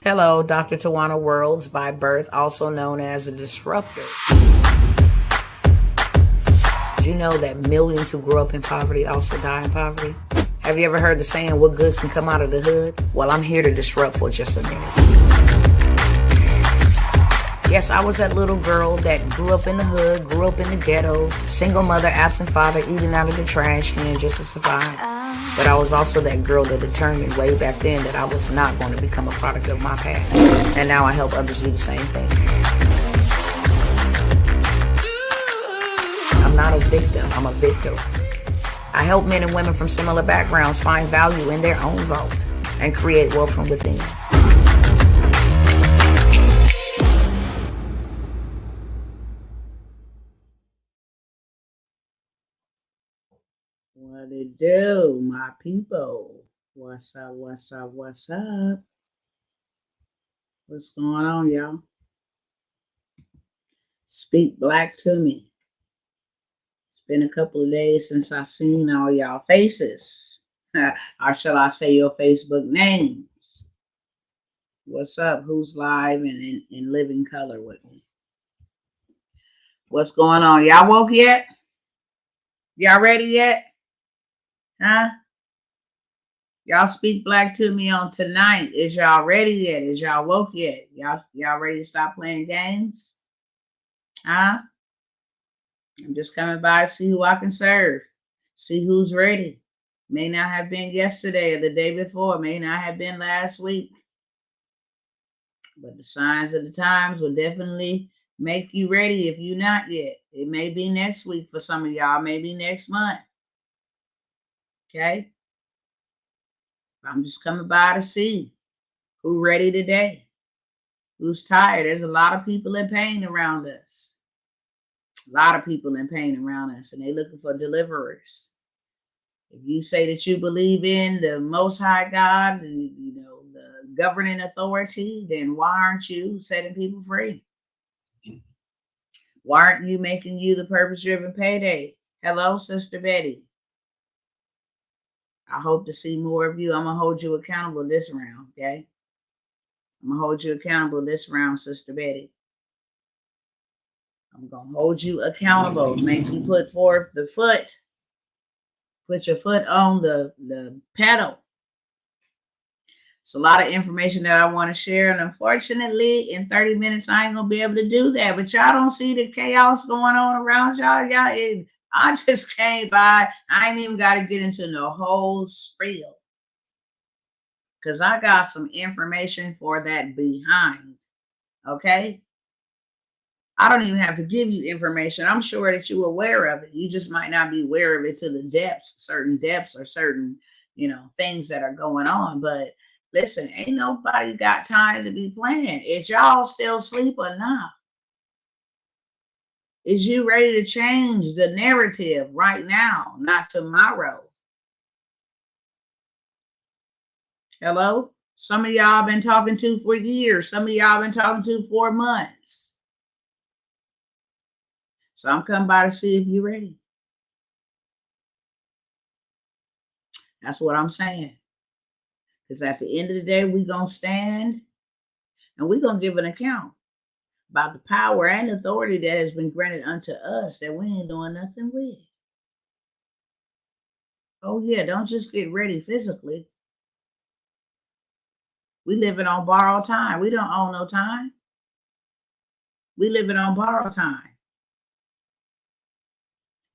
Hello, Dr. Tawana Worlds, by birth also known as a disruptor. Did you know that millions who grow up in poverty also die in poverty? Have you ever heard the saying, what good can come out of the hood? Well, I'm here to disrupt for just a minute. Yes, I was that little girl that grew up in the hood, grew up in the ghetto, single mother, absent father, eating out of the trash can just to survive. But I was also that girl that determined way back then that I was not going to become a product of my past. And now I help others do the same thing. I'm not a victim, I'm a victor. I help men and women from similar backgrounds find value in their own vault and create wealth from within. What it do, my people? What's up, what's up, what's up? What's going on, y'all? Speak black to me. It's been a couple of days since I seen all y'all faces. Or shall I say your Facebook names? What's up? Who's live and in living color with me? What's going on? Y'all woke yet? Y'all ready yet? Huh? Y'all speak black to me on tonight. Is y'all ready yet? Is y'all woke yet? Y'all ready to stop playing games? Huh? I'm just coming by to see who I can serve. See who's ready. May not have been yesterday or the day before. May not have been last week. But the signs of the times will definitely make you ready if you're not yet. It may be next week for some of y'all. Maybe next month. Okay? I'm just coming by to see who's ready today. Who's tired? There's a lot of people in pain around us. A lot of people in pain around us, and they're looking for deliverers. If you say that you believe in the Most High God, the governing authority, then why aren't you setting people free? Why aren't you making you the purpose-driven payday? Hello, Sister Betty. I hope to see more of you. I'm going to hold you accountable this round, okay? I'm going to hold you accountable this round, Sister Betty. I'm going to hold you accountable. Make you put forth the foot. Put your foot on the pedal. It's a lot of information that I want to share. And unfortunately, in 30 minutes, I ain't going to be able to do that. But y'all don't see the chaos going on around y'all. I just came by. I ain't even got to get into the whole spiel. Because I got some information for that behind. Okay? I don't even have to give you information. I'm sure that you're aware of it. You just might not be aware of it to the depths, certain or certain, things that are going on. But listen, ain't nobody got time to be playing. Is y'all still asleep or not? Is you ready to change the narrative right now, not tomorrow? Hello? Some of y'all been talking to for years. Some of y'all been talking to for months. So I'm coming by to see if you're ready. That's what I'm saying. Because at the end of the day, we're going to stand and we're going to give an account about the power and authority that has been granted unto us that we ain't doing nothing with. Oh, yeah, don't just get ready physically. We living on borrowed time. We don't own no time. We living on borrowed time.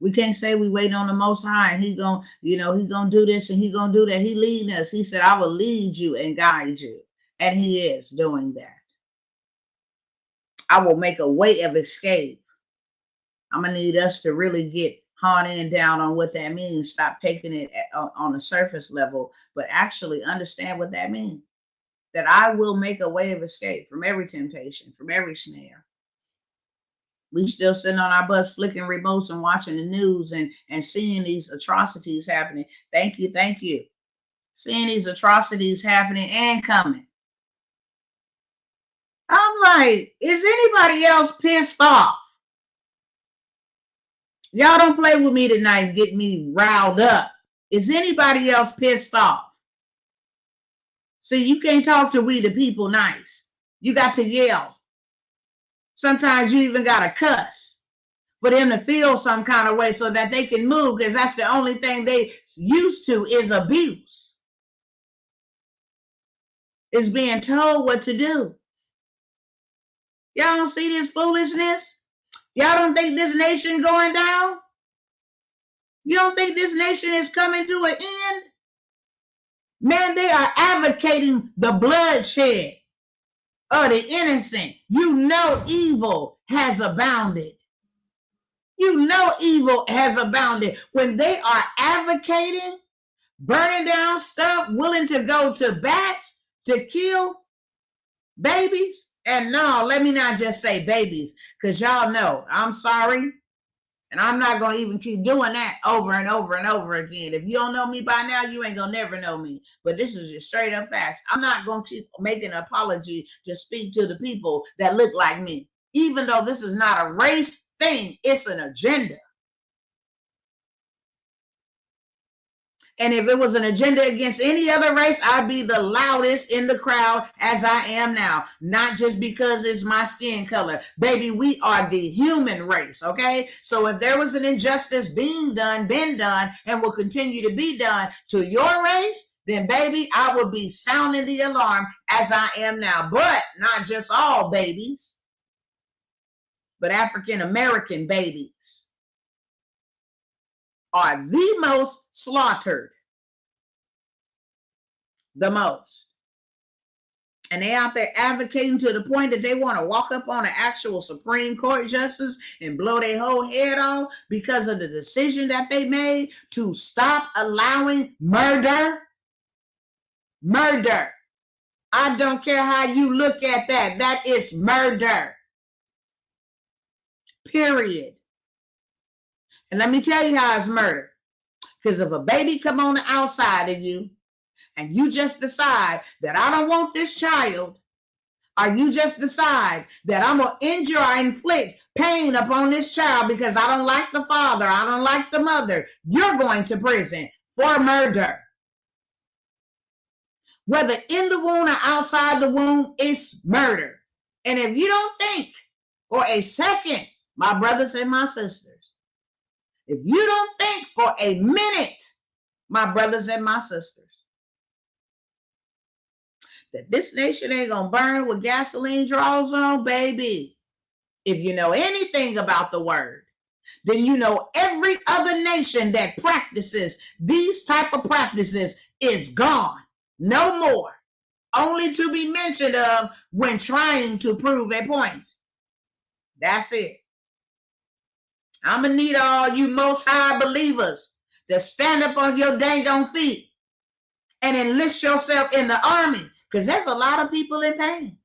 We can't say we waiting on the Most High and he gonna do this and he gonna do that. He leading us. He said, I will lead you and guide you. And he is doing that. I will make a way of escape. I'm going to need us to really get honed in down on what that means. Stop taking it on a surface level, but actually understand what that means. That I will make a way of escape from every temptation, from every snare. We still sitting on our butts, flicking remotes and watching the news and seeing these atrocities happening. Thank you. Seeing these atrocities happening and coming. I'm like, is anybody else pissed off? Y'all don't play with me tonight and get me riled up. Is anybody else pissed off? See, you can't talk to we the people nice. You got to yell. Sometimes you even got to cuss for them to feel some kind of way so that they can move, because that's the only thing they used to is abuse. Is being told what to do. Y'all don't see this foolishness? Y'all don't think this nation going down? You don't think this nation is coming to an end? Man, they are advocating the bloodshed of the innocent. You know evil has abounded. You know evil has abounded. When they are advocating, burning down stuff, willing to go to bats to kill babies. And no, let me not just say babies, because y'all know, I'm sorry. And I'm not going to even keep doing that over and over and over again. If you don't know me by now, you ain't going to never know me. But this is just straight up facts. I'm not going to keep making an apology to speak to the people that look like me. Even though this is not a race thing, it's an agenda. And if it was an agenda against any other race, I'd be the loudest in the crowd as I am now. Not just because it's my skin color. Baby, we are the human race, okay? So if there was an injustice being done, been done, and will continue to be done to your race, then baby, I will be sounding the alarm as I am now. But not just all babies, but African American babies are the most slaughtered. The most. And they out there advocating to the point that they want to walk up on an actual Supreme Court justice and blow their whole head off because of the decision that they made to stop allowing murder. Murder. I don't care how you look at that. That is murder. Period. And let me tell you how it's murder. Because if a baby come on the outside of you and you just decide that I don't want this child, or you just decide that I'm going to injure or inflict pain upon this child because I don't like the father, I don't like the mother, you're going to prison for murder. Whether in the womb or outside the womb, it's murder. And if you don't think for a second, my brothers and my sisters, if you don't think for a minute, my brothers and my sisters, that this nation ain't going to burn with gasoline draws on, baby, if you know anything about the word, then you know every other nation that practices these type of practices is gone. No more. Only to be mentioned of when trying to prove a point. That's it. I'm going to need all you most high believers to stand up on your dang on feet and enlist yourself in the army, because there's a lot of people in pain.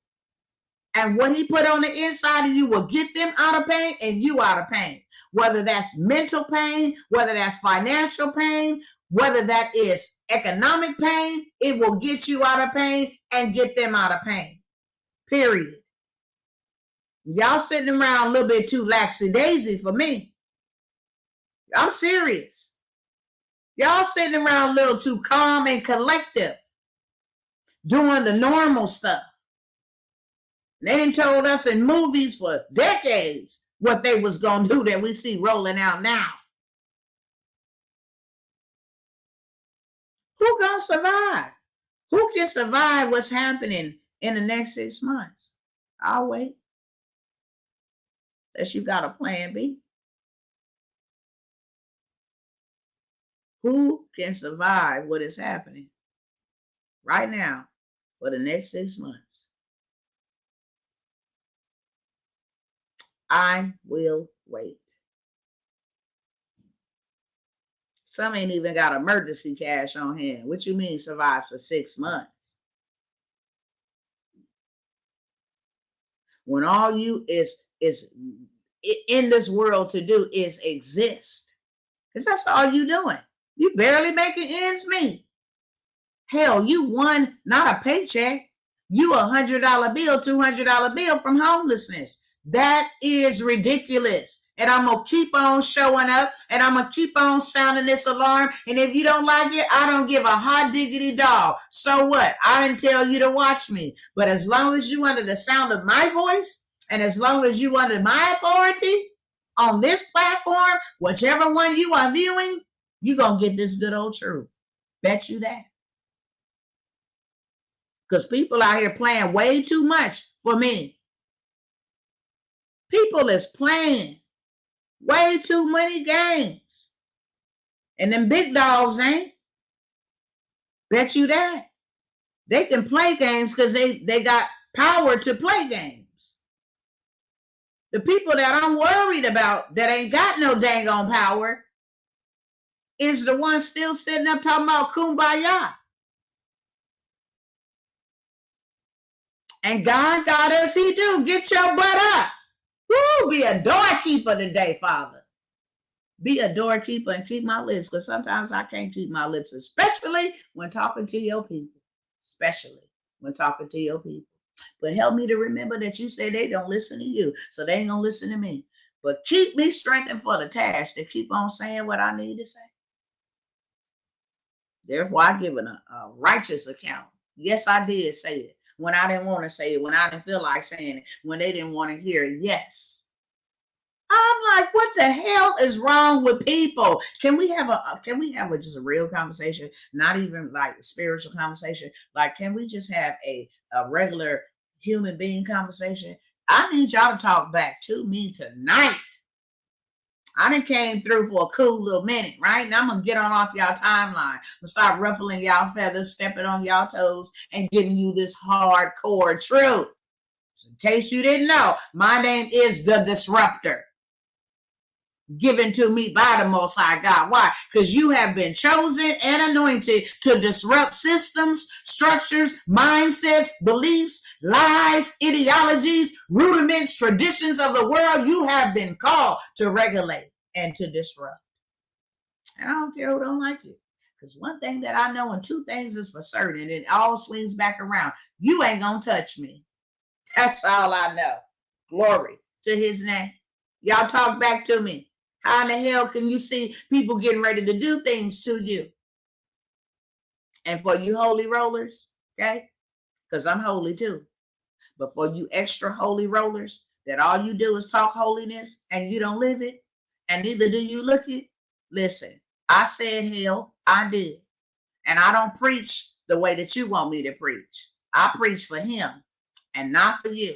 And what he put on the inside of you will get them out of pain and you out of pain. Whether that's mental pain, whether that's financial pain, whether that is economic pain, it will get you out of pain and get them out of pain. Period. Y'all sitting around a little bit too laxy-daisy for me. I'm serious. Y'all sitting around a little too calm and collective, doing the normal stuff. They done told us in movies for decades what they was going to do that we see rolling out now. Who going to survive? Who can survive what's happening in the next 6 months? I'll wait. Unless you got a plan B. Who can survive what is happening right now for the next 6 months? I will wait. Some ain't even got emergency cash on hand. What you mean survive for 6 months? When all you is in this world to do is exist. Because that's all you doing. You barely making ends meet. Hell, you won not a paycheck. You $100 bill, $200 bill from homelessness. That is ridiculous. And I'm going to keep on showing up, and I'm going to keep on sounding this alarm. And if you don't like it, I don't give a hot diggity dog. So what? I didn't tell you to watch me. But as long as you under the sound of my voice, and as long as you under my authority on this platform, whichever one you are viewing, you're going to get this good old truth. Bet you that. Because people out here playing way too much for me. People is playing way too many games. And them big dogs ain't. Bet you that. They can play games because they got power to play games. The people that I'm worried about that ain't got no dang on power is the one still sitting up talking about kumbaya. And God got us, he do. Get your butt up. Woo, be a doorkeeper today, Father. Be a doorkeeper and keep my lips, because sometimes I can't keep my lips, especially when talking to your people. Especially when talking to your people. But help me to remember that you say they don't listen to you, so they ain't going to listen to me. But keep me strengthened for the task to keep on saying what I need to say. Therefore, I give a righteous account. Yes, I did say it. When I didn't want to say it, when I didn't feel like saying it, when they didn't want to hear it, yes. I'm like, what the hell is wrong with people? Can we have just a real conversation? Not even like a spiritual conversation. Like, can we just have a regular human being conversation? I need y'all to talk back to me tonight. I done came through for a cool little minute, right? Now I'm going to get on off y'all timeline. I'm going to start ruffling y'all feathers, stepping on y'all toes, and getting you this hardcore truth. So in case you didn't know, my name is The Disruptor. Given to me by the Most High God. Why? Because you have been chosen and anointed to disrupt systems, structures, mindsets, beliefs, lies, ideologies, rudiments, traditions of the world. You have been called to regulate and to disrupt. And I don't care who don't like it. Because one thing that I know and two things is for certain, and it all swings back around. You ain't going to touch me. That's all I know. Glory to his name. Y'all talk back to me. How in the hell can you see people getting ready to do things to you? And for you holy rollers, okay? Because I'm holy too. But for you extra holy rollers, that all you do is talk holiness and you don't live it, and neither do you look it. Listen, I said hell, I did. And I don't preach the way that you want me to preach. I preach for him and not for you.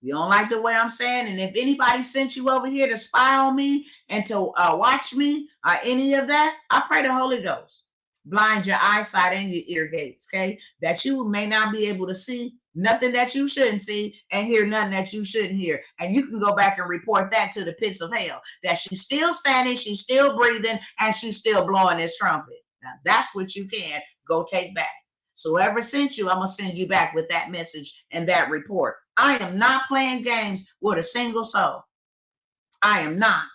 You don't like the way I'm saying? And if anybody sent you over here to spy on me and to watch me or any of that, I pray the Holy Ghost blind your eyesight and your ear gates, okay? That you may not be able to see nothing that you shouldn't see and hear nothing that you shouldn't hear. And you can go back and report that to the pits of hell, that she's still standing, she's still breathing, and she's still blowing this trumpet. Now, that's what you can go take back. So whoever sent you, I'm going to send you back with that message and that report. I am not playing games with a single soul. I am not.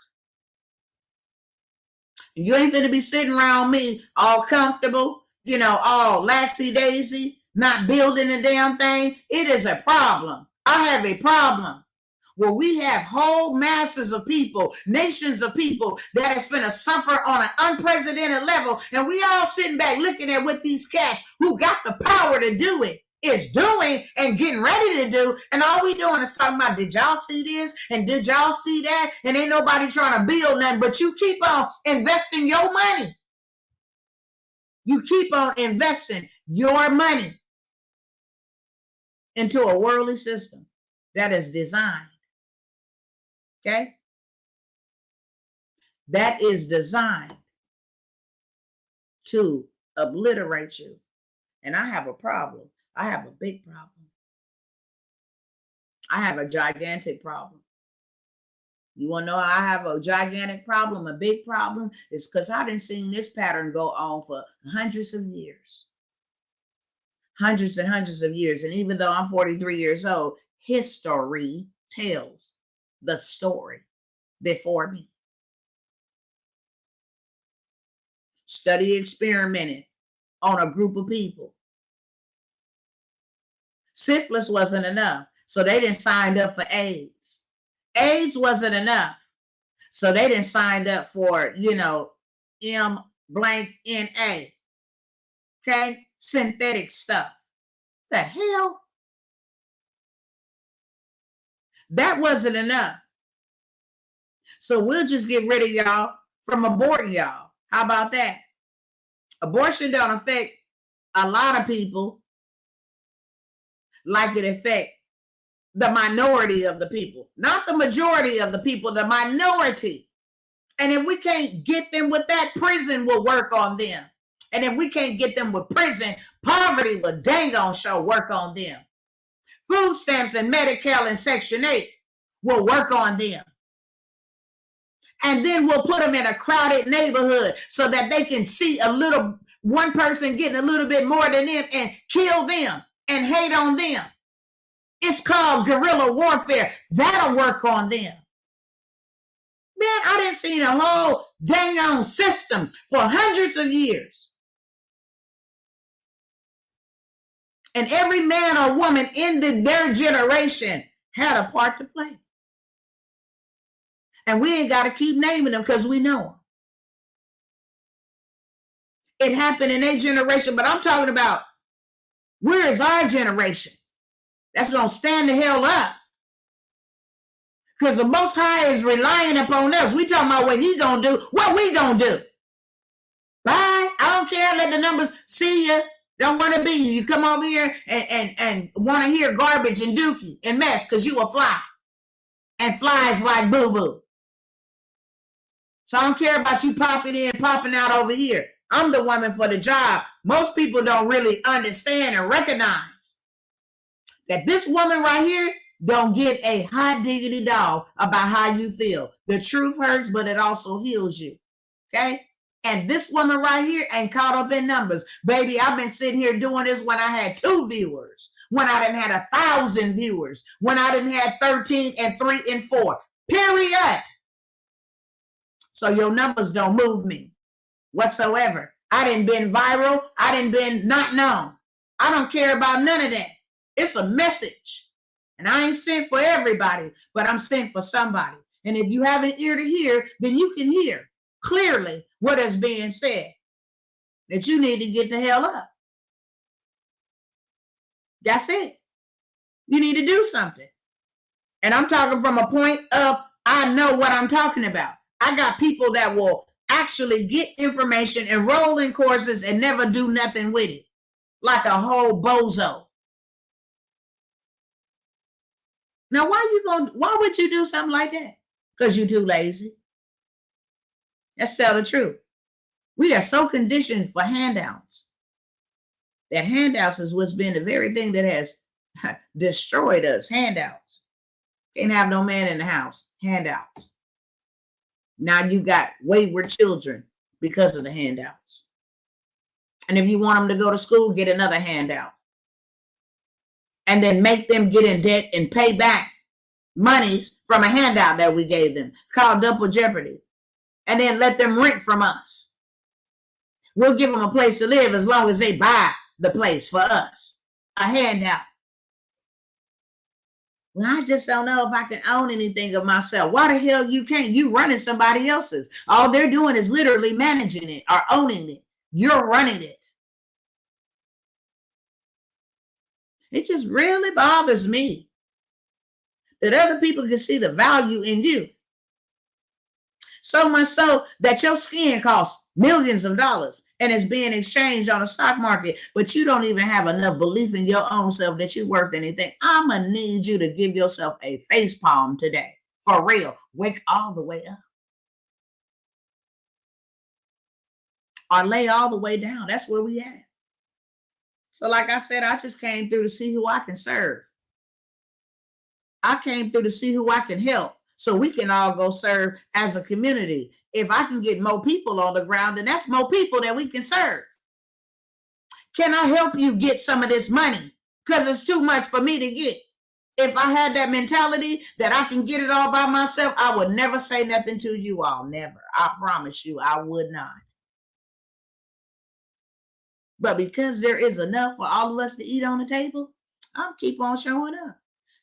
You ain't going to be sitting around me all comfortable, all laxy-daisy, not building a damn thing. It is a problem. I have a problem where we have whole masses of people, nations of people that is going to suffer on an unprecedented level. And we all sitting back looking at what these cats who got the power to do it is doing and getting ready to do. And all we doing is talking about, did y'all see this? And did y'all see that? And ain't nobody trying to build nothing, but you keep on investing your money. You keep on investing your money into a worldly system that is designed. Okay? That is designed to obliterate you. And I have a problem. I have a big problem. I have a gigantic problem. You want to know how I have a gigantic problem, a big problem? It's because I didn't see this pattern go on for hundreds of years. Hundreds and hundreds of years. And even though I'm 43 years old, history tells the story before me. Study experimented on a group of people. Syphilis wasn't enough, so they didn't sign up for AIDS. AIDS wasn't enough, So they didn't signed up for, M blank NA. Okay? Synthetic stuff. The hell? That wasn't enough. So we'll just get rid of y'all from aborting y'all. How about that? Abortion don't affect a lot of people like it affect the minority of the people. Not the majority of the people, the minority. And if we can't get them with that, prison will work on them. And if we can't get them with prison, poverty will dang on show work on them. Food stamps and Medi-Cal and Section 8 will work on them. And then we'll put them in a crowded neighborhood so that they can see one person getting a little bit more than them and kill them and hate on them. It's called guerrilla warfare. That'll work on them. Man, I didn't see a whole dang on system for hundreds of years. And every man or woman in their generation had a part to play. And we ain't got to keep naming them because we know them. It happened in their generation, but I'm talking about where is our generation that's going to stand the hell up? Because the Most High is relying upon us. We talking about what he going to do, what we going to do. Bye. I don't care. Let the numbers see you. Don't want to be you. You come over here and want to hear garbage and dookie and mess because you a fly. And flies like boo-boo. So I don't care about you popping in, popping out over here. I'm the woman for the job. Most people don't really understand and recognize that this woman right here don't get a hot diggity dog about how you feel. The truth hurts, but it also heals you. Okay? And this woman right here ain't caught up in numbers. Baby, I've been sitting here doing this when I had 2 viewers, when I didn't have 1,000 viewers, when I didn't have 13 and 3 and 4. Period. So your numbers don't move me whatsoever. I didn't been viral. I didn't been not known. I don't care about none of that. It's a message. And I ain't sent for everybody, but I'm sent for somebody. And if you have an ear to hear, then you can hear clearly what is being said. That you need to get the hell up. That's it. You need to do something. And I'm talking from a point of I know what I'm talking about. I got people that will actually get information, enroll in courses, and never do nothing with it. Like a whole bozo. Now, why would you do something like that? Because you're too lazy. Let's tell the truth. We are so conditioned for handouts. That handouts is what's been the very thing that has destroyed us. Handouts. Can't have no man in the house. Handouts. Now you got wayward children because of the handouts. And if you want them to go to school, get another handout. And then make them get in debt and pay back monies from a handout that we gave them called double jeopardy. And then let them rent from us. We'll give them a place to live as long as they buy the place for us. A handout. Well, I just don't know if I can own anything of myself. Why the hell you can't? You running somebody else's. All they're doing is literally managing it or owning it. You're running it. It just really bothers me that other people can see the value in you. So much so that your skin costs millions of dollars and is being exchanged on the stock market, but you don't even have enough belief in your own self that you're worth anything. I'm going to need you to give yourself a face palm today. For real. Wake all the way up. Or lay all the way down. That's where we at. So like I said, I just came through to see who I can serve. I came through to see who I can help so we can all go serve as a community. If I can get more people on the ground, then that's more people that we can serve. Can I help you get some of this money? Because it's too much for me to get. If I had that mentality that I can get it all by myself, I would never say nothing to you all. Never. I promise you, I would not. But because there is enough for all of us to eat on the table, I'll keep on showing up.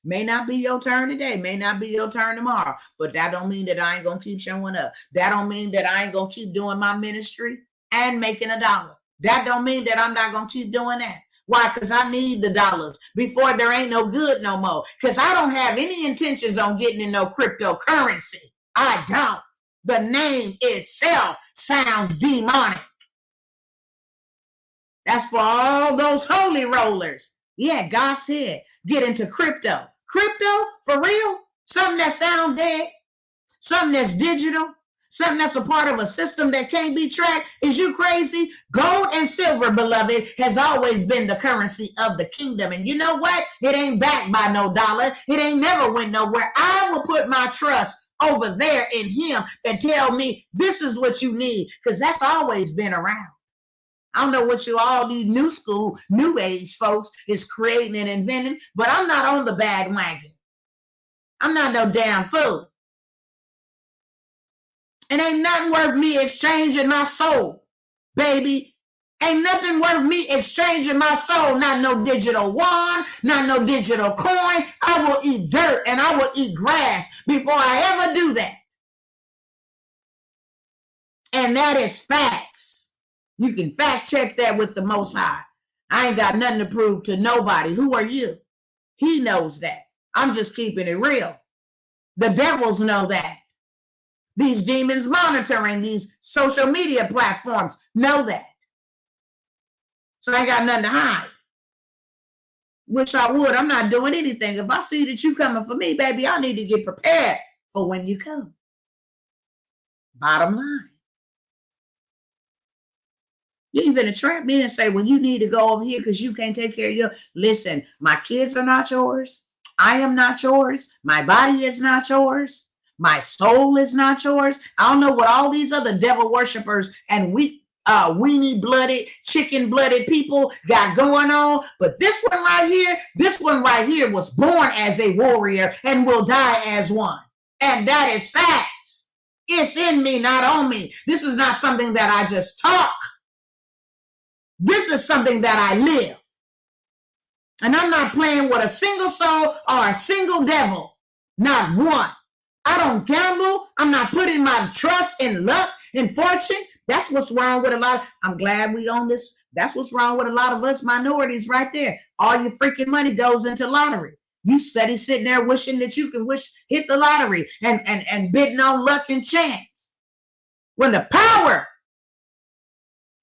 May not be your turn today, may not be your turn tomorrow, but that don't mean that I ain't gonna keep showing up. That don't mean that I ain't gonna keep doing my ministry and making $1. That don't mean that I'm not gonna keep doing that. Why? Because I need the dollars before there ain't no good no more. Because I don't have any intentions on getting in no cryptocurrency. I don't. The name itself sounds demonic. That's for all those holy rollers. Yeah, God said, get into crypto. Crypto, for real? Something that sounds dead? Something that's digital? Something that's a part of a system that can't be tracked? Is you crazy? Gold and silver, beloved, has always been the currency of the kingdom. And you know what? It ain't backed by no dollar. It ain't never went nowhere. I will put my trust over there in him that tell me this is what you need, because that's always been around. I don't know what you all these new school, new age folks is creating and inventing, but I'm not on the bandwagon. I'm not no damn fool. And ain't nothing worth me exchanging my soul, baby. Ain't nothing worth me exchanging my soul. Not no digital wand, not no digital coin. I will eat dirt and I will eat grass before I ever do that. And that is facts. You can fact check that with the Most High. I ain't got nothing to prove to nobody. Who are you? He knows that. I'm just keeping it real. The devils know that. These demons monitoring these social media platforms know that. So I ain't got nothing to hide. Wish I would. I'm not doing anything. If I see that you coming for me, baby, I need to get prepared for when you come. Bottom line. You ain't gonna trap me and say, well, you need to go over here because you can't take care of your. Listen, my kids are not yours. I am not yours. My body is not yours. My soul is not yours. I don't know what all these other devil worshipers and weenie blooded, chicken blooded people got going on. But this one right here was born as a warrior and will die as one. And that is facts. It's in me, not on me. This is not something that I just talk. This is something that I live. And I'm not playing with a single soul or a single devil. Not one. I don't gamble. I'm not putting my trust in luck and fortune. That's what's wrong with a lot. I'm glad we own this. That's what's wrong with a lot of us minorities right there. All your freaking money goes into lottery. You steady sitting there wishing that you can hit the lottery and bidding on luck and chance. When the power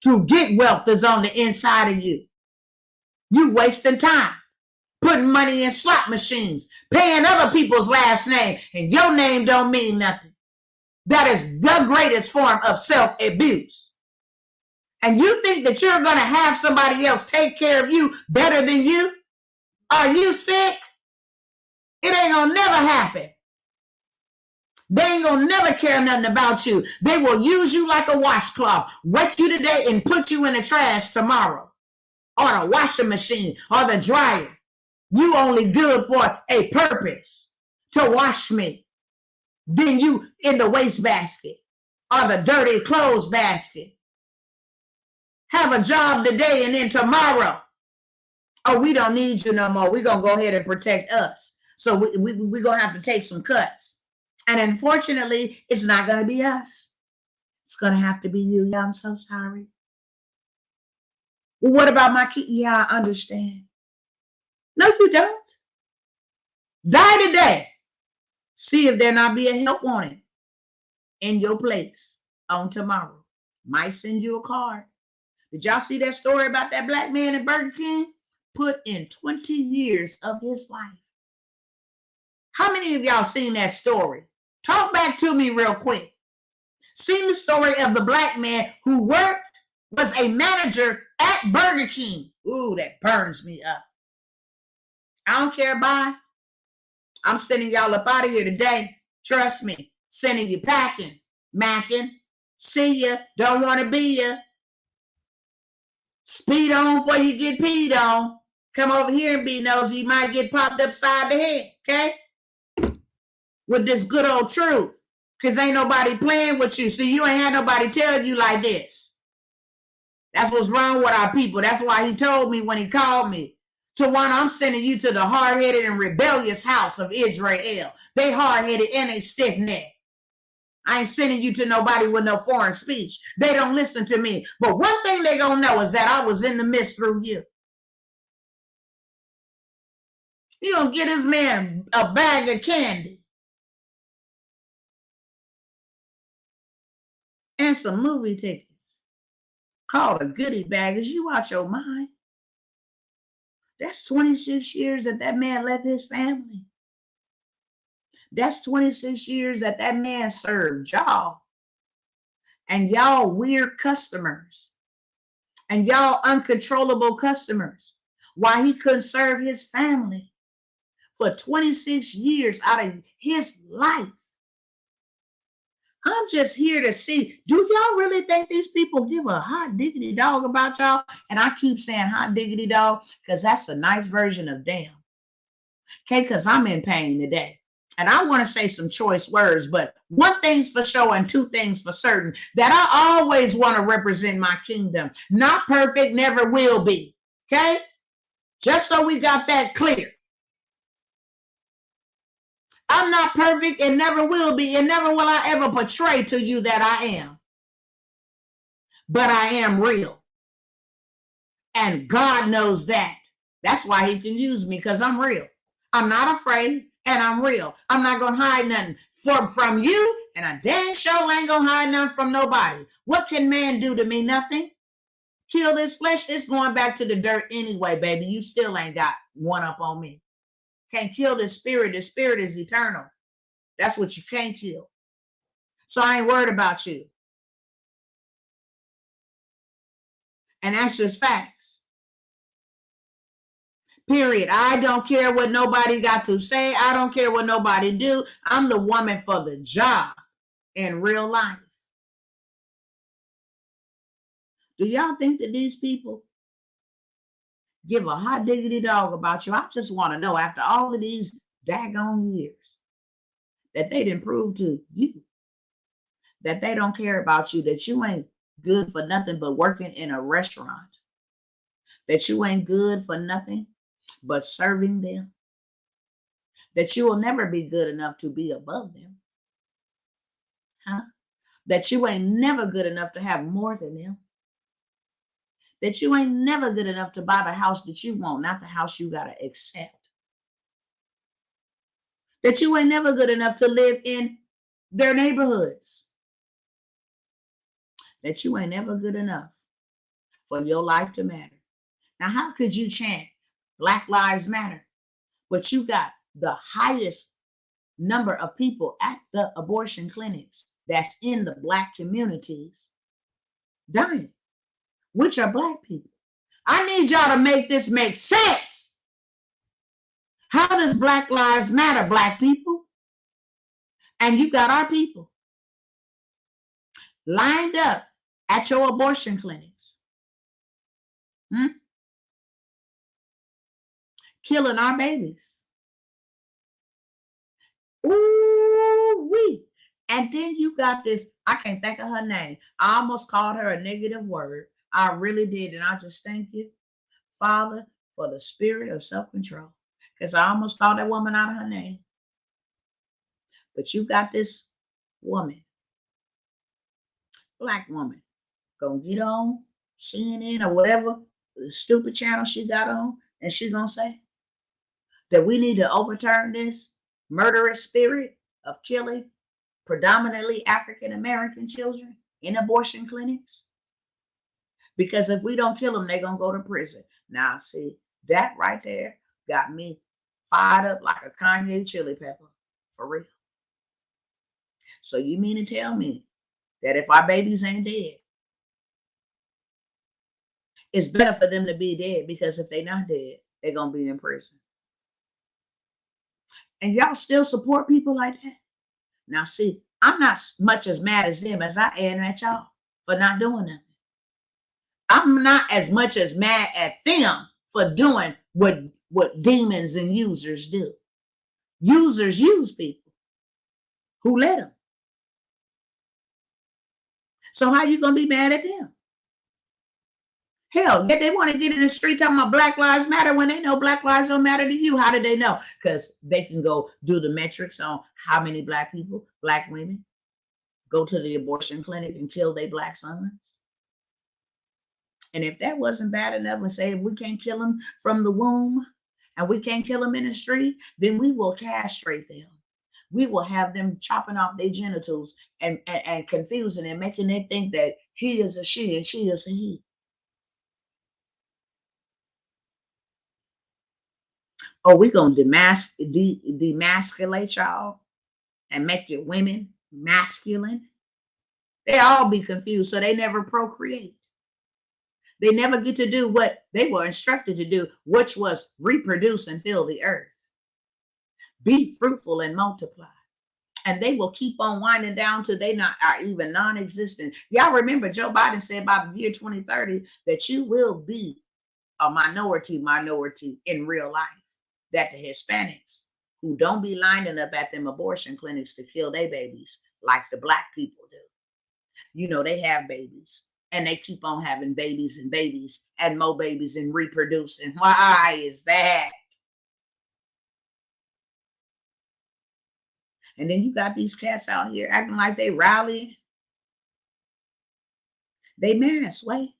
to get wealth is on the inside of you. You wasting time, putting money in slot machines, paying other people's last name, and your name don't mean nothing. That is the greatest form of self-abuse. And you think that you're going to have somebody else take care of you better than you? Are you sick? It ain't going to never happen. They ain't gonna never care nothing about you. They will use you like a washcloth, wet you today and put you in the trash tomorrow, or the washing machine or the dryer. You only good for a purpose, to wash me. Then you in the wastebasket or the dirty clothes basket. Have a job today and then tomorrow, oh, we don't need you no more. We're gonna go ahead and protect us. So we're gonna have to take some cuts. And unfortunately, it's not going to be us. It's going to have to be you. Yeah, I'm so sorry. Well, what about my kid? Yeah, I understand. No, you don't. Die today. See if there not be a help wanted in your place on tomorrow. Might send you a card. Did y'all see that story about that black man at Burger King? Put in 20 years of his life. How many of y'all seen that story? Talk back to me real quick. Seen the story of the black man who was a manager at Burger King. Ooh, that burns me up. I don't care, bye. I'm sending y'all up out of here today. Trust me. Sending you packing, macking. See ya. Don't want to be ya. Speed on before you get peed on. Come over here and be nosy. You might get popped upside the head, okay? With this good old truth, because ain't nobody playing with you. See, you ain't had nobody tell you like this. That's what's wrong with our people. That's why he told me when he called me, Tawana, I'm sending you to the hard-headed and rebellious house of Israel. They hard-headed and they stiff-necked. I ain't sending you to nobody with no foreign speech. They don't listen to me. But one thing they gonna know is that I was in the midst through you. He gonna get his man a bag of candy and some movie tickets called a goodie bag. Is you out your mind? That's 26 years that man left his family. That's 26 years that man served y'all. And y'all weird customers. And y'all uncontrollable customers. Why he couldn't serve his family for 26 years out of his life. I'm just here to see, do y'all really think these people give a hot diggity dog about y'all? And I keep saying hot diggity dog because that's a nice version of damn. Okay, because I'm in pain today. And I want to say some choice words, but one thing's for sure and two things for certain, that I always want to represent my kingdom. Not perfect, never will be. Okay? Just so we got that clear. I'm not perfect and never will be, and never will I ever portray to you that I am. But I am real. And God knows that. That's why he can use me, because I'm real. I'm not afraid, and I'm real. I'm not going to hide nothing from you, and I dang sure ain't going to hide nothing from nobody. What can man do to me? Nothing. Kill this flesh, it's going back to the dirt anyway, baby. You still ain't got one up on me. Can't kill the spirit. The spirit is eternal. That's what you can't kill. So I ain't worried about you. And that's just facts. Period. I don't care what nobody got to say. I don't care what nobody do. I'm the woman for the job in real life. Do y'all think that these people give a hot diggity dog about you? I just want to know, after all of these daggone years, that they didn't prove to you that they don't care about you, that you ain't good for nothing but working in a restaurant, that you ain't good for nothing but serving them, that you will never be good enough to be above them, that you ain't never good enough to have more than them, that you ain't never good enough to buy the house that you want, not the house you got to accept, that you ain't never good enough to live in their neighborhoods, that you ain't never good enough for your life to matter. Now, how could you chant Black Lives Matter, but you got the highest number of people at the abortion clinics that's in the Black communities dying, which are Black people? I need y'all to make this make sense. How does Black Lives Matter, Black people? And you got our people lined up at your abortion clinics, killing our babies. Ooh-wee. And then you got this, I can't think of her name. I almost called her a negative word. I really did. And I just thank you, Father, for the spirit of self-control, because I almost called that woman out of her name. But you got this woman, Black woman, gonna get on CNN or whatever stupid channel she got on, and she gonna say that we need to overturn this murderous spirit of killing predominantly African American children in abortion clinics, because if we don't kill them, they're gonna go to prison. Now, see, that right there got me fired up like a Kanye chili pepper, for real. So you mean to tell me that if our babies ain't dead, it's better for them to be dead, because if they're not dead, they're going to be in prison? And y'all still support people like that? Now, see, I'm not much as mad as them as I am at y'all for not doing nothing. I'm not as much as mad at them for doing what demons and users do. Users use people who let them. So how you going to be mad at them? Hell, yet they want to get in the street talking about Black Lives Matter when they know Black lives don't matter to you. How did they know? Because they can go do the metrics on how many Black people, Black women, go to the abortion clinic and kill their Black sons. And if that wasn't bad enough, and say if we can't kill them from the womb and we can't kill them in the street, then we will castrate them. We will have them chopping off their genitals and confusing and making them think that he is a she and she is a he. Oh, we're going to demasculate y'all and make your women masculine. They all be confused, so they never procreate. They never get to do what they were instructed to do, which was reproduce and fill the earth. Be fruitful and multiply. And they will keep on winding down till they are even non-existent. Y'all remember Joe Biden said by the year 2030 that you will be a minority in real life. That the Hispanics who don't be lining up at them abortion clinics to kill their babies like the Black people do. You know, they have babies and they keep on having babies and more babies and reproducing. Why is that? And then you got these cats out here acting like they rally. They mad, Sway.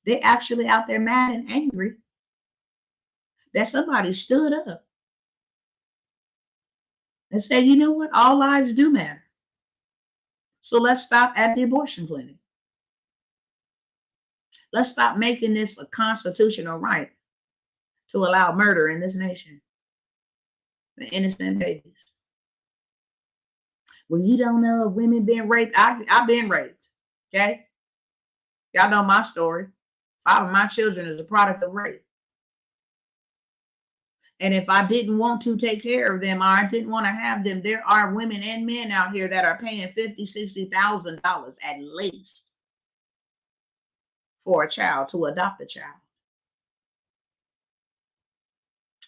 They actually out there mad and angry that somebody stood up and said, you know what? All lives do matter. So let's stop at the abortion clinic. Let's stop making this a constitutional right to allow murder in this nation. The innocent babies. Well, you don't know if women been raped. I've been raped. Okay. Y'all know my story. 5 of my children is a product of rape. And if I didn't want to take care of them, or I didn't want to have them, there are women and men out here that are paying $50,000, $60,000 at least for a child, to adopt a child.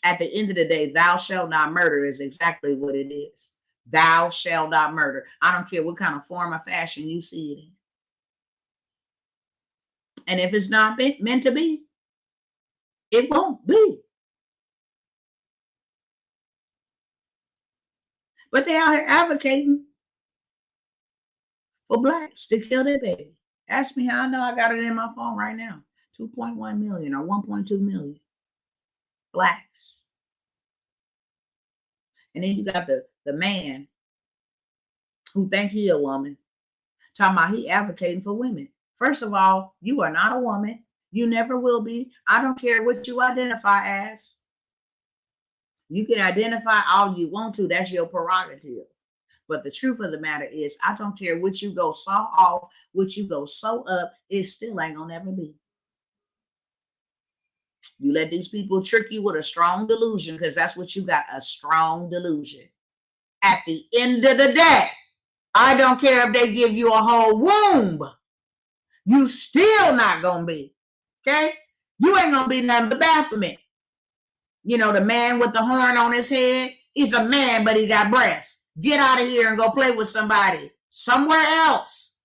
At the end of the day, thou shalt not murder is exactly what it is. Thou shalt not murder. I don't care what kind of form or fashion you see it in. And if it's not meant to be, it won't be. But they out here advocating for Blacks to kill their baby. Ask me how I know. I got it in my phone right now. 2.1 million or 1.2 million Blacks. And then you got the man who think he a woman, talking about he advocating for women. First of all, you are not a woman. You never will be. I don't care what you identify as. You can identify all you want to. That's your prerogative. But the truth of the matter is, I don't care what you go saw off, what you go sew up, it still ain't gonna never be. You let these people trick you with a strong delusion, because that's what you got, a strong delusion. At the end of the day, I don't care if they give you a whole womb. You still not gonna be. Okay? You ain't gonna be nothing but Baphomet. You know, the man with the horn on his head, he's a man, but he got breasts. Get out of here and go play with somebody somewhere else.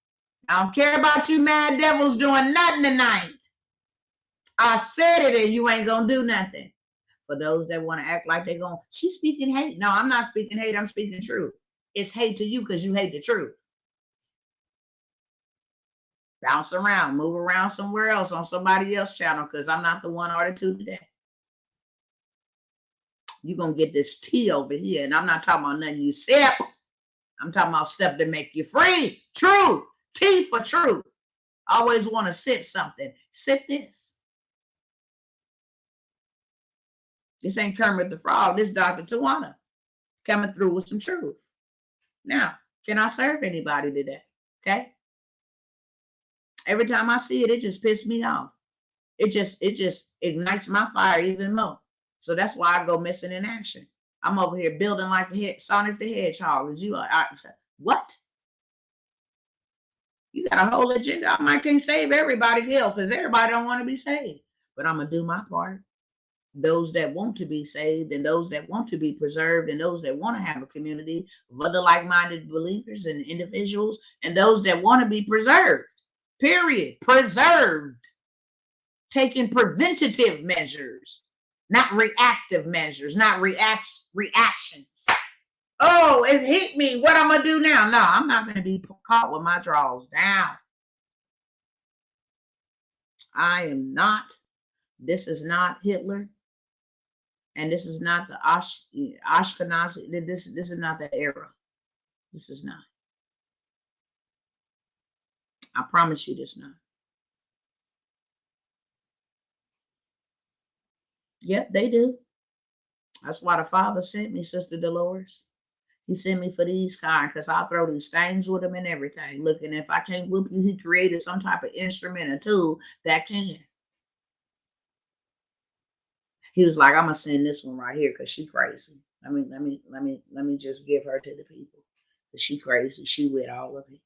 I don't care about you mad devils doing nothing tonight. I said it and you ain't going to do nothing. For those that want to act like they're going, she's speaking hate. No, I'm not speaking hate. I'm speaking truth. It's hate to you because you hate the truth. Bounce around, move around somewhere else on somebody else's channel, because I'm not the one or the two today. You're going to get this tea over here. And I'm not talking about nothing you sip. I'm talking about stuff that make you free. Truth. Tea for truth. Always want to sip something. Sip this. This ain't Kermit the Frog. This is Dr. Tawana coming through with some truth. Now, can I serve anybody today? Okay. Every time I see it, it just pisses me off. It just ignites my fire even more. So that's why I go missing in action. I'm over here building like Sonic the Hedgehog. As you are, what? You got a whole agenda. I can't save everybody here because everybody don't want to be saved. But I'm going to do my part. Those that want to be saved and those that want to be preserved and those that want to have a community of other like-minded believers and individuals and those that want to be preserved. Period. Preserved. taking preventative measures, not reactive measures, not reactions. Oh, it hit me. What I'm going to do now? No, I'm not going to be caught with my drawers down. I am not. This is not Hitler. And this is not the Ashkenazi. This is not the era. This is not. I promise you this not. Yep, they do. That's why the Father sent me, Sister Dolores. He sent me for these kind, because I'll throw these things with him and everything. Look, and if I can't whoop you, he created some type of instrument or tool that can. He was like, I'm gonna send this one right here because she crazy. Let me just give her to the people. Because she crazy. She with all of it.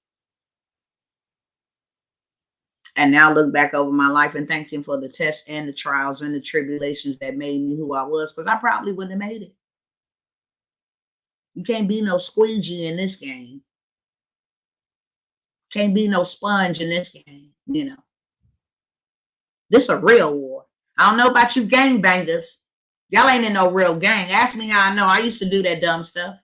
And now look back over my life and thank him for the tests and the trials and the tribulations that made me who I was, because I probably wouldn't have made it. You can't be no squeegee in this game. Can't be no sponge in this game, you know. This is a real war. I don't know about you gangbangers. Y'all ain't in no real gang. Ask me how I know. I used to do that dumb stuff.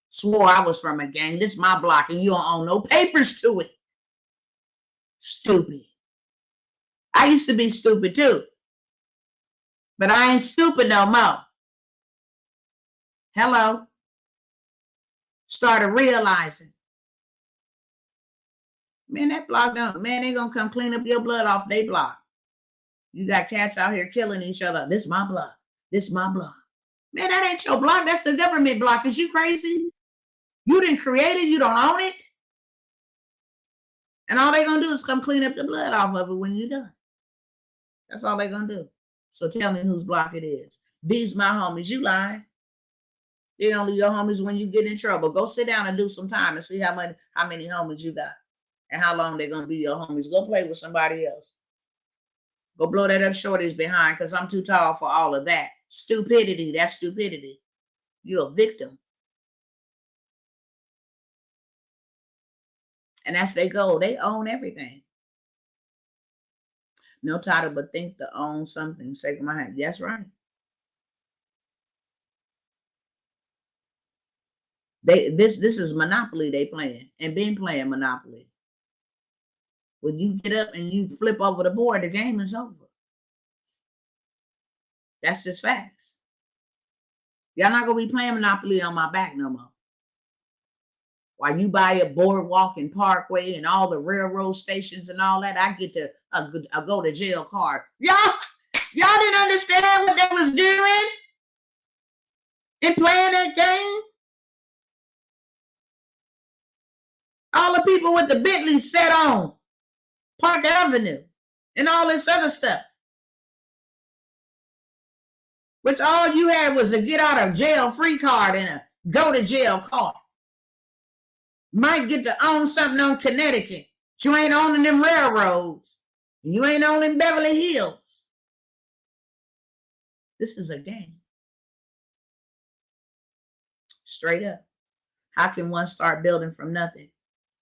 Swore I was from a gang. This is my block and you don't own no papers to it. Stupid. I used to be stupid too. But I ain't stupid no more. Hello. Started realizing. Man, that block don't, man, they gonna come clean up your blood off their block. You got cats out here killing each other. This is my block. This is my block. Man, that ain't your block. That's the government block. Is you crazy? You didn't create it. You don't own it. And all they gonna do is come clean up the blood off of it when you're done. That's all they gonna do. So tell me whose block it is. These my homies. You lying. They're only your homies when you get in trouble. Go sit down and do some time and see how many homies you got and how long they're gonna be your homies. Go play with somebody else. Go blow that up shorty's behind, because I'm too tall for all of that. Stupidity. That's stupidity. You're a victim. And that's their goal. They own everything. No title but think to own something. Sake of my hand. That's right. This is Monopoly they playing and been playing Monopoly. When you get up and you flip over the board, the game is over. That's just facts. Y'all not gonna be playing Monopoly on my back no more. While you buy a boardwalk and parkway and all the railroad stations and all that, I get to go to jail card. Y'all didn't understand what they was doing in playing that game? All the people with the Bentley set on Park Avenue and all this other stuff. Which all you had was a get out of jail free card and a go to jail card. Might get to own something on Connecticut. But you ain't owning them railroads. And you ain't owning Beverly Hills. This is a game. Straight up. How can one start building from nothing?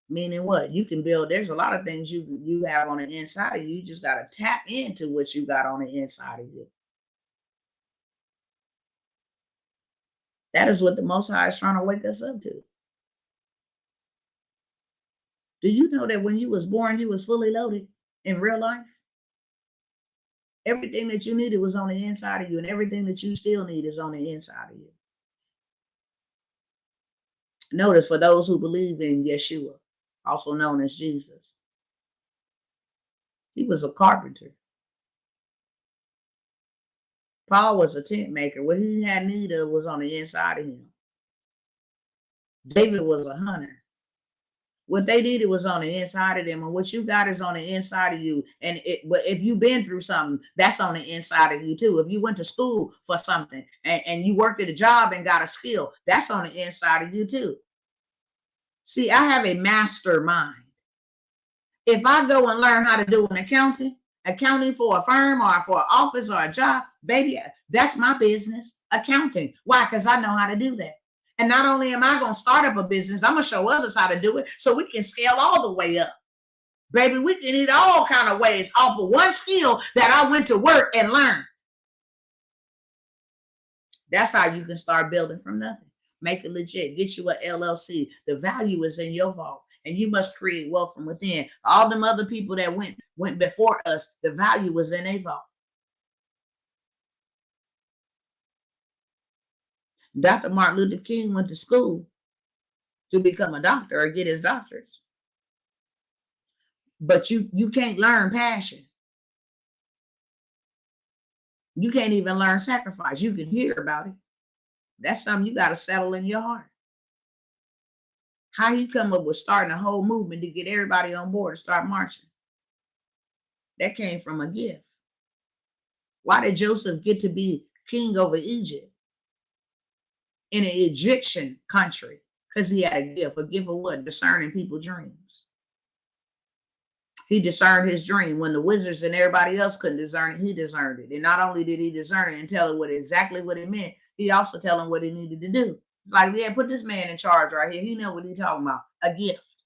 Meaning what? You can build. There's a lot of things you have on the inside of you. You just got to tap into what you got on the inside of you. That is what the Most High is trying to wake us up to. Do you know that when you was born, you was fully loaded in real life? Everything that you needed was on the inside of you, and everything that you still need is on the inside of you. Notice, for those who believe in Yeshua, also known as Jesus, he was a carpenter. Paul was a tent maker. What he had need of was on the inside of him. David was a hunter. What they needed was on the inside of them, and what you got is on the inside of you. But if you've been through something, that's on the inside of you too. If you went to school for something and you worked at a job and got a skill, that's on the inside of you too. See, I have a mastermind. If I go and learn how to do an accounting for a firm or for an office or a job, baby, that's my business, accounting. Why? Because I know how to do that. And not only am I going to start up a business, I'm going to show others how to do it so we can scale all the way up. Baby, we can eat all kind of ways off of one skill that I went to work and learned. That's how you can start building from nothing. Make it legit. Get you a LLC. The value is in your vault, and you must create wealth from within. All them other people that went before us, the value was in a vault. Dr. Martin Luther King went to school to become a doctor or get his doctorates. But you can't learn passion. You can't even learn sacrifice. You can hear about it. That's something you got to settle in your heart. How you come up with starting a whole movement to get everybody on board to start marching? That came from a gift. Why did Joseph get to be king over Egypt in an Egyptian country? Because he had a gift. A gift of what? Discerning people's dreams. He discerned his dream. When the wizards and everybody else couldn't discern it, he discerned it. And not only did he discern it and tell it exactly what it meant, he also tell him what he needed to do. It's like, yeah, put this man in charge right here. He know what he's talking about. A gift.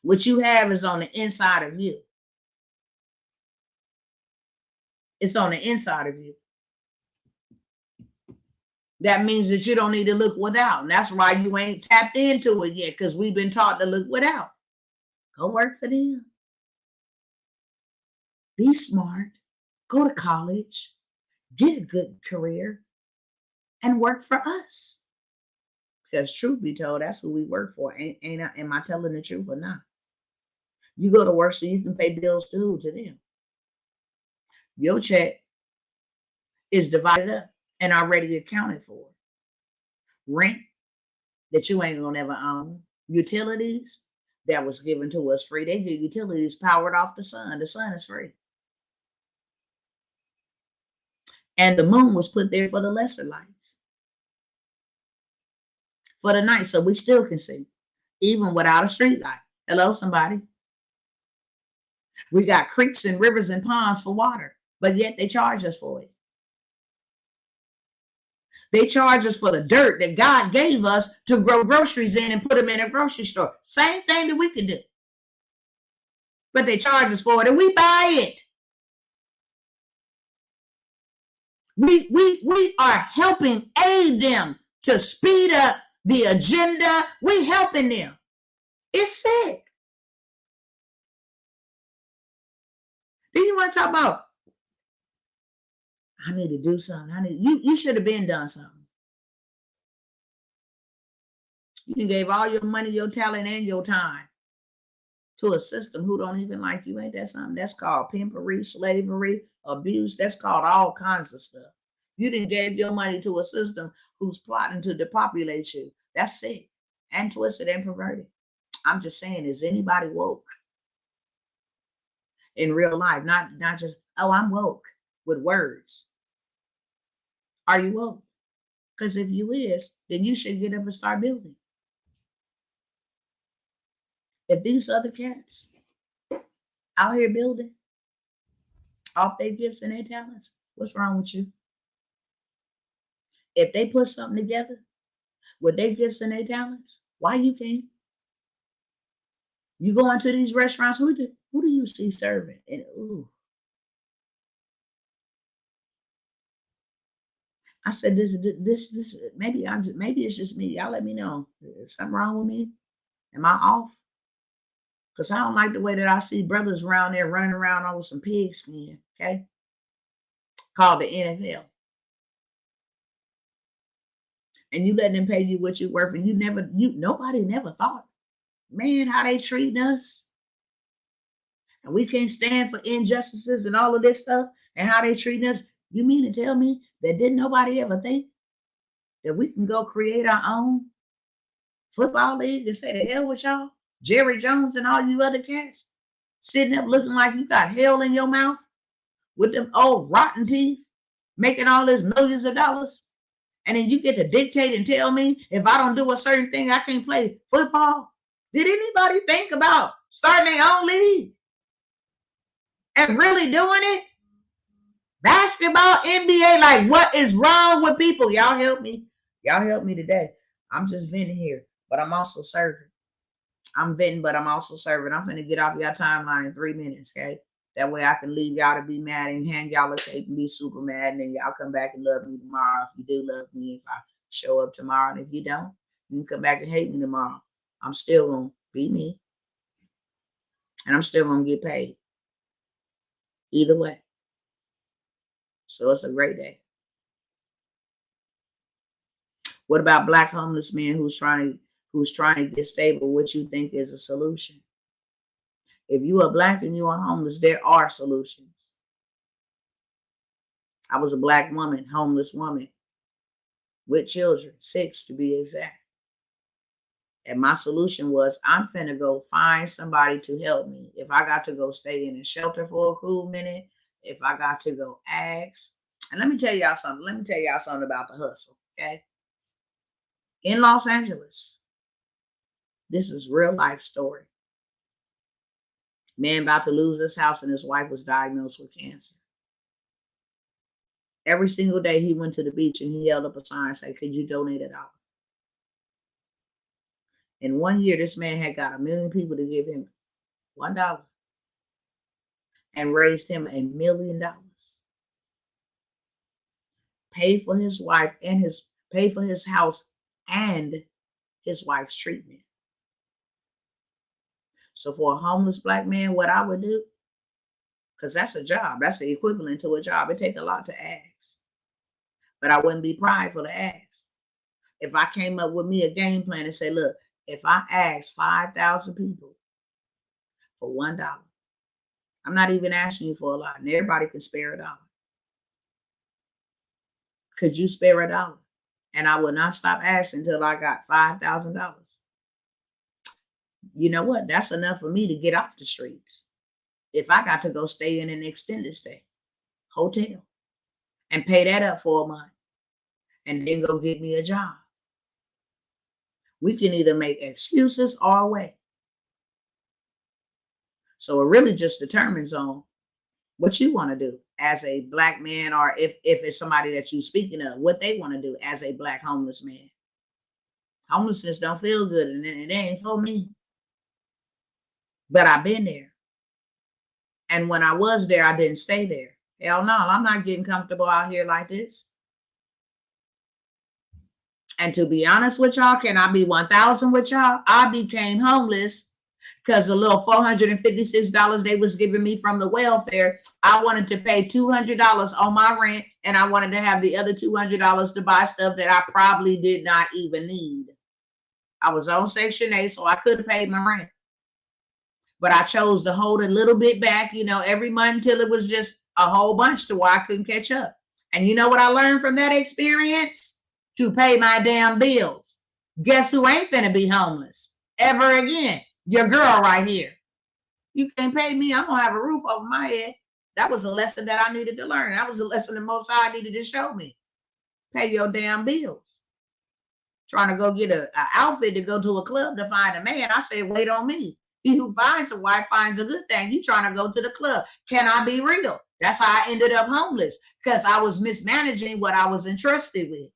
What you have is on the inside of you. It's on the inside of you. That means that you don't need to look without. And that's why you ain't tapped into it yet, because we've been taught to look without. Go work for them. Be smart. Go to college. Get a good career. And work for us. Because truth be told, that's who we work for. Am I telling the truth or not? You go to work so you can pay bills to who? To them. Your check is divided up and already accounted for. Rent that you ain't gonna ever own. Utilities that was given to us free. They get utilities powered off the sun. The sun is free. And the moon was put there for the lesser lights. For the night, so we still can see. Even without a street light. Hello, somebody. We got creeks and rivers and ponds for water, but yet they charge us for it. They charge us for the dirt that God gave us to grow groceries in and put them in a grocery store. Same thing that we could do. But they charge us for it and we buy it. We are helping aid them to speed up the agenda. We helping them. It's sick. Then you want to talk about, I need to do something. You should have been done something. You gave all your money, your talent, and your time to a system who don't even like you. Ain't that something? That's called pimpery, slavery, abuse. That's called all kinds of stuff. You didn't give your money to a system who's plotting to depopulate you. That's sick and twisted and perverted. I'm just saying, is anybody woke in real life? Not just, oh, I'm woke with words. Are you woke? Because if you is, then you should get up and start building. If these other cats out here building off their gifts and their talents, what's wrong with you? If they put something together with their gifts and their talents, why you can't? You go into these restaurants, who do you see serving? And ooh. I said, this maybe it's just me. Y'all let me know. Is something wrong with me? Am I off? Because I don't like the way that I see brothers around there running around over some pig skin, okay? Called the NFL. And you let them pay you what you're worth, and nobody never thought, man, how they treating us. And we can't stand for injustices and all of this stuff and how they treating us. You mean to tell me that didn't nobody ever think that we can go create our own football league and say the hell with y'all? Jerry Jones and all you other cats sitting up looking like you got hell in your mouth with them old rotten teeth, making all this millions of dollars. And then you get to dictate and tell me if I don't do a certain thing, I can't play football. Did anybody think about starting their own league and really doing it? Basketball, NBA, like what is wrong with people? Y'all help me. Y'all help me today. I'm just venting here, but I'm also serving. I'm venting, but I'm also serving. I'm finna get off y'all timeline in 3 minutes, okay? That way I can leave y'all to be mad and hand y'all a cake and be super mad, and then y'all come back and love me tomorrow if you do love me, if I show up tomorrow. And if you don't, you can come back and hate me tomorrow. I'm still gonna be me. And I'm still gonna get paid. Either way. So it's a great day. What about black homeless men who's trying to get stable? What you think is a solution? If you are black and you are homeless, there are solutions. I was a black woman, homeless woman, with children, 6 to be exact. And my solution was, I'm finna go find somebody to help me. If I got to go stay in a shelter for a cool minute, if I got to go ask. And let me tell y'all something. Let me tell y'all something about the hustle, okay? In Los Angeles, this is real life story. Man about to lose his house and his wife was diagnosed with cancer. Every single day he went to the beach and he held up a sign and said, could you donate $1? In 1 year, this man had got 1 million people to give him $1 and raised him $1 million. Paid for his wife and paid for his house and his wife's treatment. So for a homeless black man, what I would do, because that's a job, that's the equivalent to a job. It takes a lot to ask, but I wouldn't be prideful to ask. If I came up with me a game plan and say, look, if I ask 5,000 people for $1, I'm not even asking you for a lot, and everybody can spare $1. Could you spare $1? And I will not stop asking until I got $5,000. You know what? That's enough for me to get off the streets. If I got to go stay in an extended stay hotel and pay that up for a month and then go get me a job. We can either make excuses or wait. So it really just determines on what you want to do as a black man, or if it's somebody that you're speaking of, what they want to do as a black homeless man. Homelessness don't feel good, and it ain't for me. But I've been there. And when I was there, I didn't stay there. Hell no, I'm not getting comfortable out here like this. And to be honest with y'all, can I be 1,000 with y'all? I became homeless because the little $456 they was giving me from the welfare, I wanted to pay $200 on my rent, and I wanted to have the other $200 to buy stuff that I probably did not even need. I was on Section 8, so I could have paid my rent. But I chose to hold a little bit back, every month until it was just a whole bunch to where I couldn't catch up. And you know what I learned from that experience? To pay my damn bills. Guess who ain't finna be homeless ever again? Your girl right here. You can't pay me, I'm gonna have a roof over my head. That was a lesson that I needed to learn. That was a lesson the Most High needed to show me. Pay your damn bills. Trying to go get an outfit to go to a club to find a man. I said, wait on me. He who finds a wife finds a good thing. You trying to go to the club. Can I be real? That's how I ended up homeless, because I was mismanaging what I was entrusted with.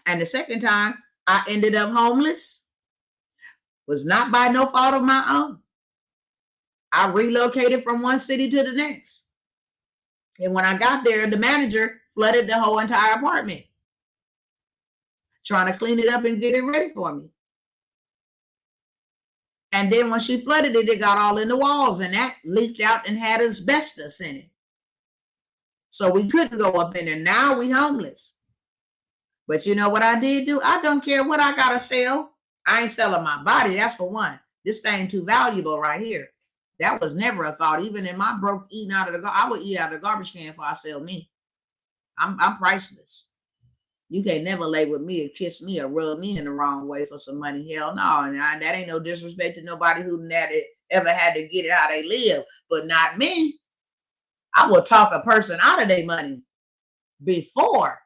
And the second time I ended up homeless was not by no fault of my own. I relocated from one city to the next. And when I got there, the manager flooded the whole entire apartment, trying to clean it up and get it ready for me. And then when she flooded it, it got all in the walls, and that leaked out and had asbestos in it. So we couldn't go up in there. Now we homeless. But you know what I did do? I don't care what I gotta sell. I ain't selling my body. That's for one. This thing too valuable right here. That was never a thought. Even in my broke eating out of the I would eat out of the garbage can before I sell me. I'm priceless. You can't never lay with me or kiss me or rub me in the wrong way for some money. Hell no. And that ain't no disrespect to nobody who ever had to get it how they live, but not me. I will talk a person out of their money before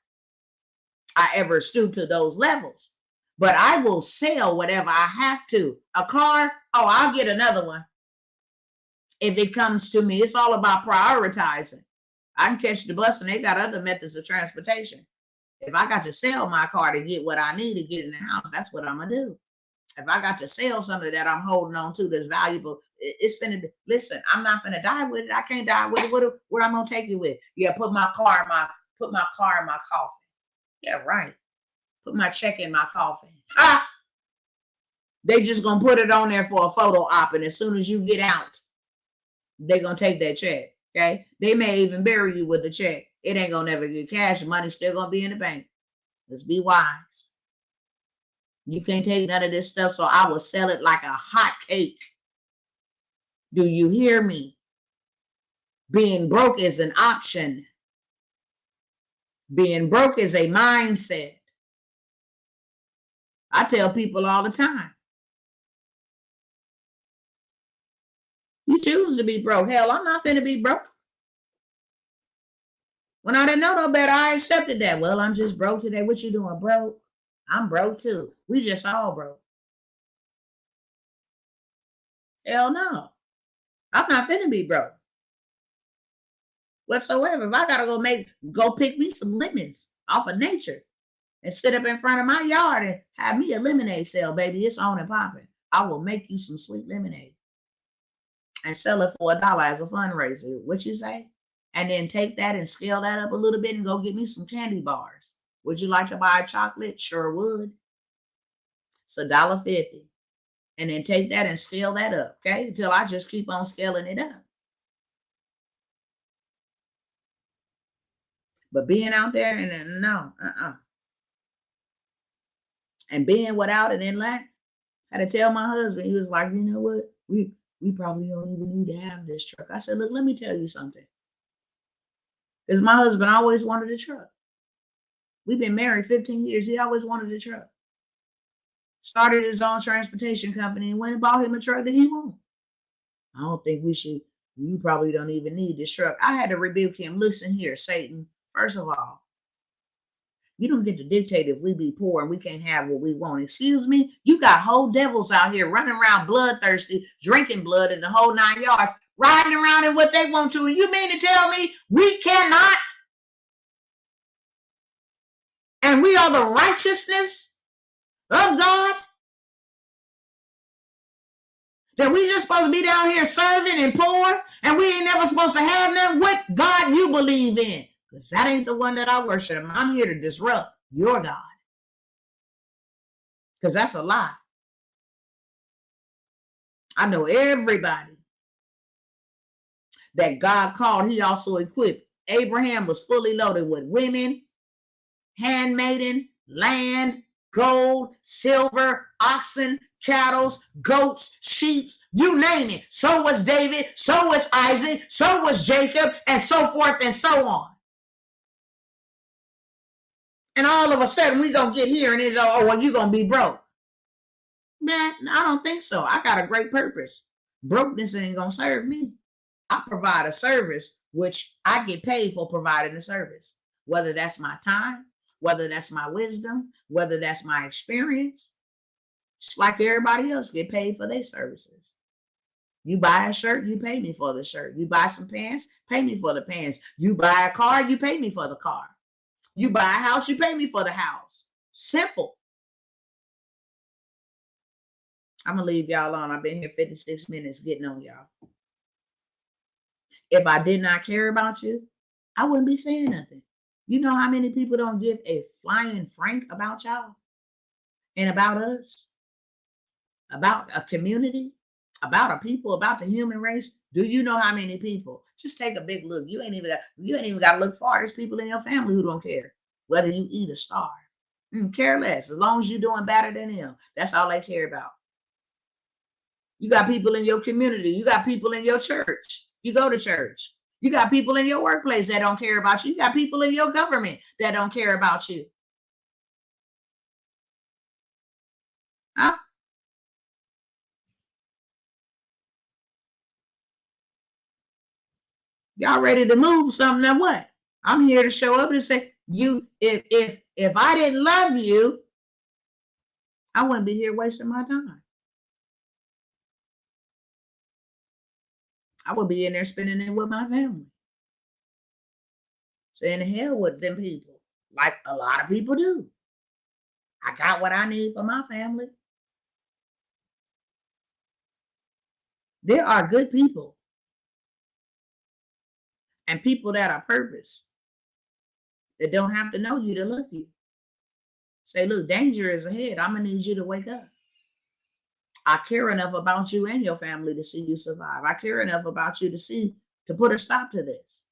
I ever stoop to those levels. But I will sell whatever I have to. A car, I'll get another one. If it comes to me, it's all about prioritizing. I can catch the bus and they got other methods of transportation. If I got to sell my car to get what I need to get in the house, that's what I'm gonna do. If I got to sell something that I'm holding on to that's valuable, it's finna listen, I'm not finna die with it. I can't die with it. Where I'm gonna take it with? Yeah, put my car in my coffin. Yeah, right. Put my check in my coffin. Ha! They just gonna put it on there for a photo op, and as soon as you get out, they're gonna take that check. Okay. They may even bury you with the check. It ain't gonna never get cash. Money still gonna be in the bank. Let's be wise. You can't take none of this stuff, so I will sell it like a hot cake. Do you hear me? Being broke is an option. Being broke is a mindset. I tell people all the time. You choose to be broke. Hell, I'm not finna be broke. When I didn't know no better, I accepted that. Well, I'm just broke today. What you doing, broke? I'm broke too. We just all broke. Hell no. I'm not finna be broke whatsoever. If I gotta go pick me some lemons off of nature and sit up in front of my yard and have me a lemonade sale, baby, it's on and popping. I will make you some sweet lemonade and sell it for $1 as a fundraiser. What you say? And then take that and scale that up a little bit and go get me some candy bars. Would you like to buy chocolate? Sure would. It's $1.50. And then take that and scale that up, okay? Until I just keep on scaling it up. But being out there and no, and being without it in lack, I had to tell my husband, he was like, you know what? We probably don't even need to have this truck. I said, look, let me tell you something. Because my husband always wanted a truck. We've been married 15 years. He always wanted a truck. Started his own transportation company and went and bought him a truck that he wanted. I don't think we should. You probably don't even need this truck. I had to rebuke him. Listen here, Satan. First of all, you don't get to dictate if we be poor and we can't have what we want. Excuse me? You got whole devils out here running around bloodthirsty, drinking blood in the whole 9 yards, riding around in what they want to. And you mean to tell me we cannot? And we are the righteousness of God? That we just supposed to be down here serving and poor, and we ain't never supposed to have none? What God you believe in? Because that ain't the one that I worship. I'm here to disrupt your God. Because that's a lie. I know everybody that God called, he also equipped. Abraham was fully loaded with women, handmaiden, land, gold, silver, oxen, cattle, goats, sheep, you name it. So was David, so was Isaac, so was Jacob, and so forth and so on. And all of a sudden, we gonna get here and it's, oh, well, you gonna be broke. Man, I don't think so. I got a great purpose. Brokenness ain't gonna serve me. I provide a service which I get paid for providing the service. Whether that's my time, whether that's my wisdom, whether that's my experience. It's like everybody else get paid for their services. You buy a shirt, you pay me for the shirt. You buy some pants, pay me for the pants. You buy a car, you pay me for the car. You buy a house, you pay me for the house. Simple. I'm going to leave y'all alone. I've been here 56 minutes getting on y'all. If I did not care about you, I wouldn't be saying nothing. You know how many people don't give a flying frank about y'all and about us, about a community, about a people, about the human race? Do you know how many people? Just take a big look. You ain't even got to look far. There's people in your family who don't care whether you eat or starve. Care less. As long as you're doing better than them, that's all they care about. You got people in your community. You got people in your church. You go to church. You got people in your workplace that don't care about you. You got people in your government that don't care about you. Huh? Y'all ready to move something or what? I'm here to show up and say, if I didn't love you, I wouldn't be here wasting my time. I would be in there spending it with my family. Saying the hell with them people. like a lot of people do. I got what I need for my family. There are good people and people that are purpose that don't have to know you to love you. Say, look, danger is ahead. I'm going to need you to wake up. I care enough about you and your family to see you survive. I care enough about you to put a stop to this.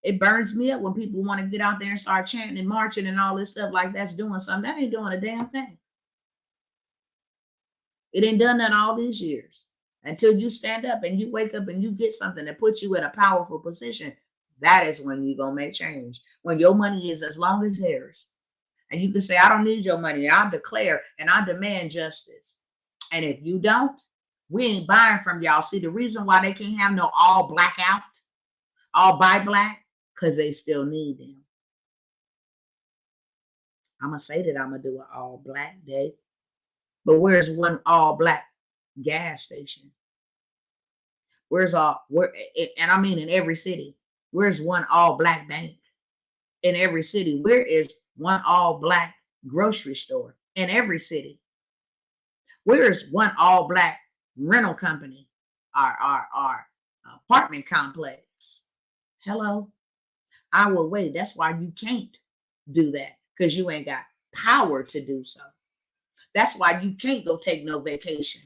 It burns me up when people want to get out there and start chanting and marching and all this stuff like that's doing something. That ain't doing a damn thing. It ain't done that all these years. Until you stand up and you wake up and you get something that puts you in a powerful position, that is when you're going to make change. When your money is as long as theirs. And you can say, I don't need your money. I declare and I demand justice. And if you don't, we ain't buying from y'all. See, the reason why they can't have no all black out, all buy black, because they still need them. I'm going to say that I'm going to do an all black day. But where's one all black gas station? And I mean in every city. Where's one all black bank? In every city. Where is one all black grocery store? In every city. Where is one all black rental company? Our apartment complex? Hello? I will wait. That's why you can't do that, because you ain't got power to do so. That's why you can't go take no vacation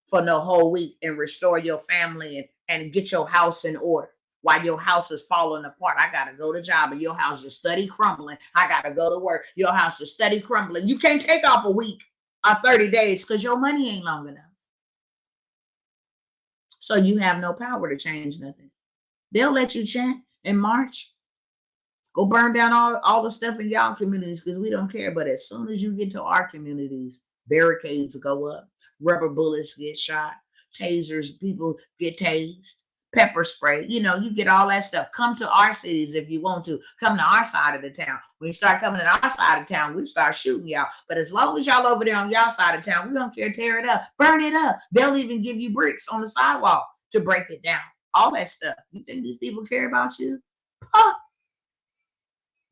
for no whole week and restore your family and get your house in order while your house is falling apart. I got to go to job and your house is steady crumbling. I got to go to work. Your house is steady crumbling. You can't take off a week or 30 days because your money ain't long enough. So you have no power to change nothing. They'll let you chant and march. Go burn down all the stuff in y'all communities because we don't care. But as soon as you get to our communities, barricades go up, rubber bullets get shot, tasers, people get tased, pepper spray. You get all that stuff. Come to our cities if you want to. Come to our side of the town. When you start coming to our side of town, we start shooting y'all. But as long as y'all over there on y'all side of town, we don't care. Tear it up. Burn it up. They'll even give you bricks on the sidewalk to break it down. All that stuff. You think these people care about you? Huh.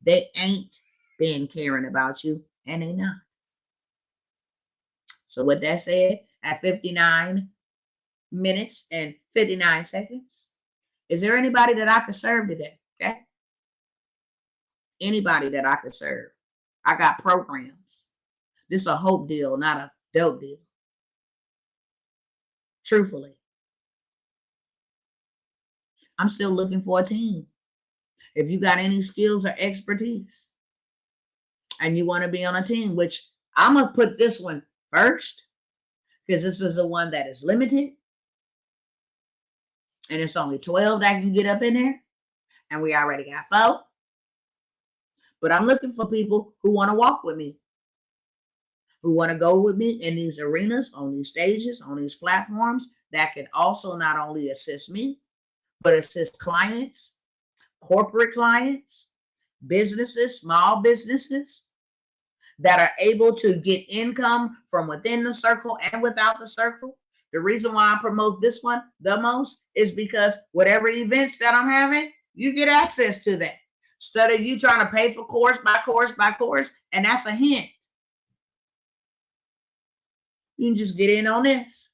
They ain't been caring about you, and they not. So with that said, at 59 minutes and 59 seconds, is there anybody that I could serve today? Okay. Anybody that I could serve. I got programs. This is a hope deal, not a dope deal. Truthfully. I'm still looking for a team. If you got any skills or expertise and you want to be on a team, which I'm going to put this one first because this is the one that is limited. And it's only 12 that can get up in there. And we already got 4. But I'm looking for people who want to walk with me, who want to go with me in these arenas, on these stages, on these platforms that can also not only assist me, but assist clients, corporate clients, businesses, small businesses that are able to get income from within the circle and without the circle. The reason why I promote this one the most is because whatever events that I'm having, you get access to that. Instead of you trying to pay for course by course by course, and that's a hint. You can just get in on this.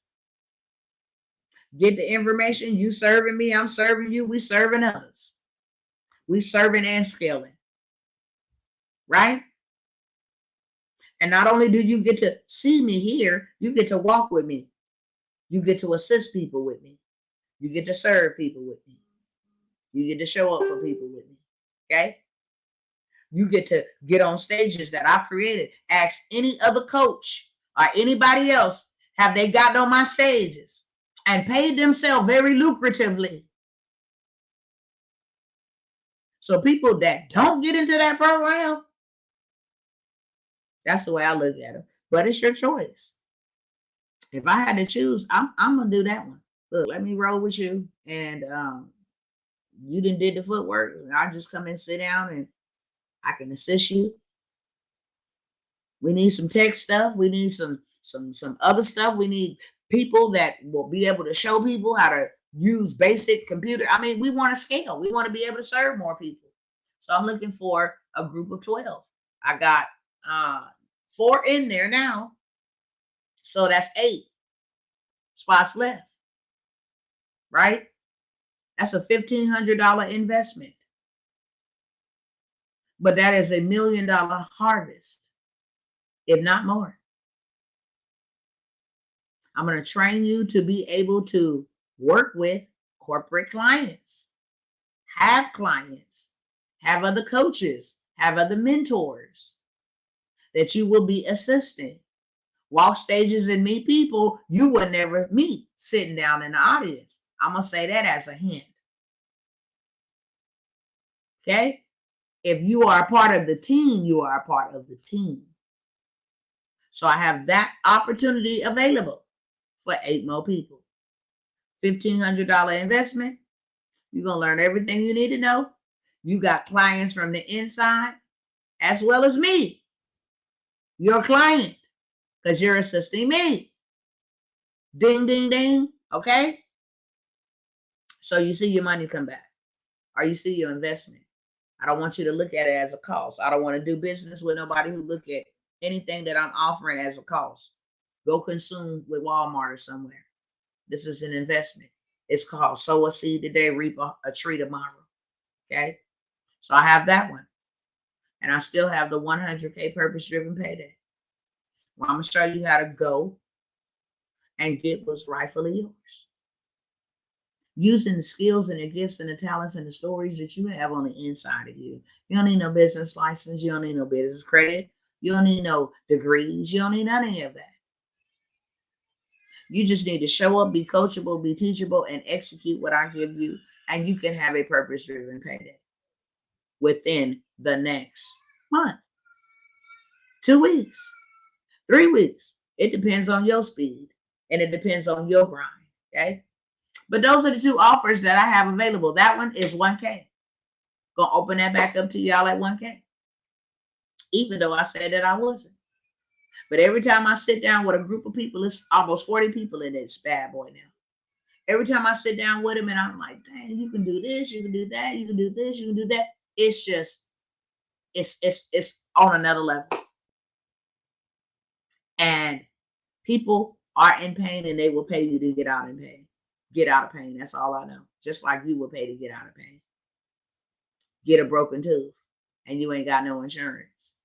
Get the information. You serving me, I'm serving you, we serving others. We serving and scaling. Right? And not only do you get to see me here, you get to walk with me. You get to assist people with me. You get to serve people with me. You get to show up for people with me. Okay? You get to get on stages that I've created. Ask any other coach or anybody else, have they gotten on my stages and paid themselves very lucratively? So people that don't get into that program, that's the way I look at them. But it's your choice. If I had to choose, I'm gonna do that one. Look, let me roll with you, and you did the footwork. I just come and sit down, and I can assist you. We need some tech stuff. We need some other stuff. We need people that will be able to show people how to use basic computer. I mean, we want to scale. We want to be able to serve more people. So I'm looking for a group of 12. I got 4 in there now. So that's 8 spots left, right? That's a $1,500 investment. But that is $1 million harvest, if not more. I'm going to train you to be able to work with corporate clients, have clients, have other coaches, have other mentors that you will be assisting. Walk stages and meet people you would never meet sitting down in the audience. I'm going to say that as a hint. Okay? If you are a part of the team, you are a part of the team. So I have that opportunity available for 8 more people. $1,500 investment. You're going to learn everything you need to know. You got clients from the inside as well as me, your client, because you're assisting me. Ding, ding, ding. Okay? So you see your money come back, or you see your investment. I don't want you to look at it as a cost. I don't want to do business with nobody who look at anything that I'm offering as a cost. Go consume with Walmart or somewhere. This is an investment. It's called sow a seed today, reap a tree tomorrow. Okay? So I have that one. And I still have the 100K purpose-driven payday. Well, I'm going to show you how to go and get what's rightfully yours. Using the skills and the gifts and the talents and the stories that you have on the inside of you. You don't need no business license. You don't need no business credit. You don't need no degrees. You don't need none of that. You just need to show up, be coachable, be teachable, and execute what I give you. And you can have a purpose-driven payday within the next month, 2 weeks, 3 weeks. It depends on your speed and it depends on your grind. Okay. But those are the 2 offers that I have available. That one is 1K. Gonna open that back up to y'all at 1K. Even though I said that I wasn't. But every time I sit down with a group of people, it's almost 40 people in this bad boy now. Every time I sit down with them and I'm like, dang, you can do this, you can do that, you can do this, you can do that. It's just, it's on another level. And people are in pain and they will pay you to get out in pain. Get out of pain. That's all I know. Just like you will pay to get out of pain. Get a broken tooth and you ain't got no insurance.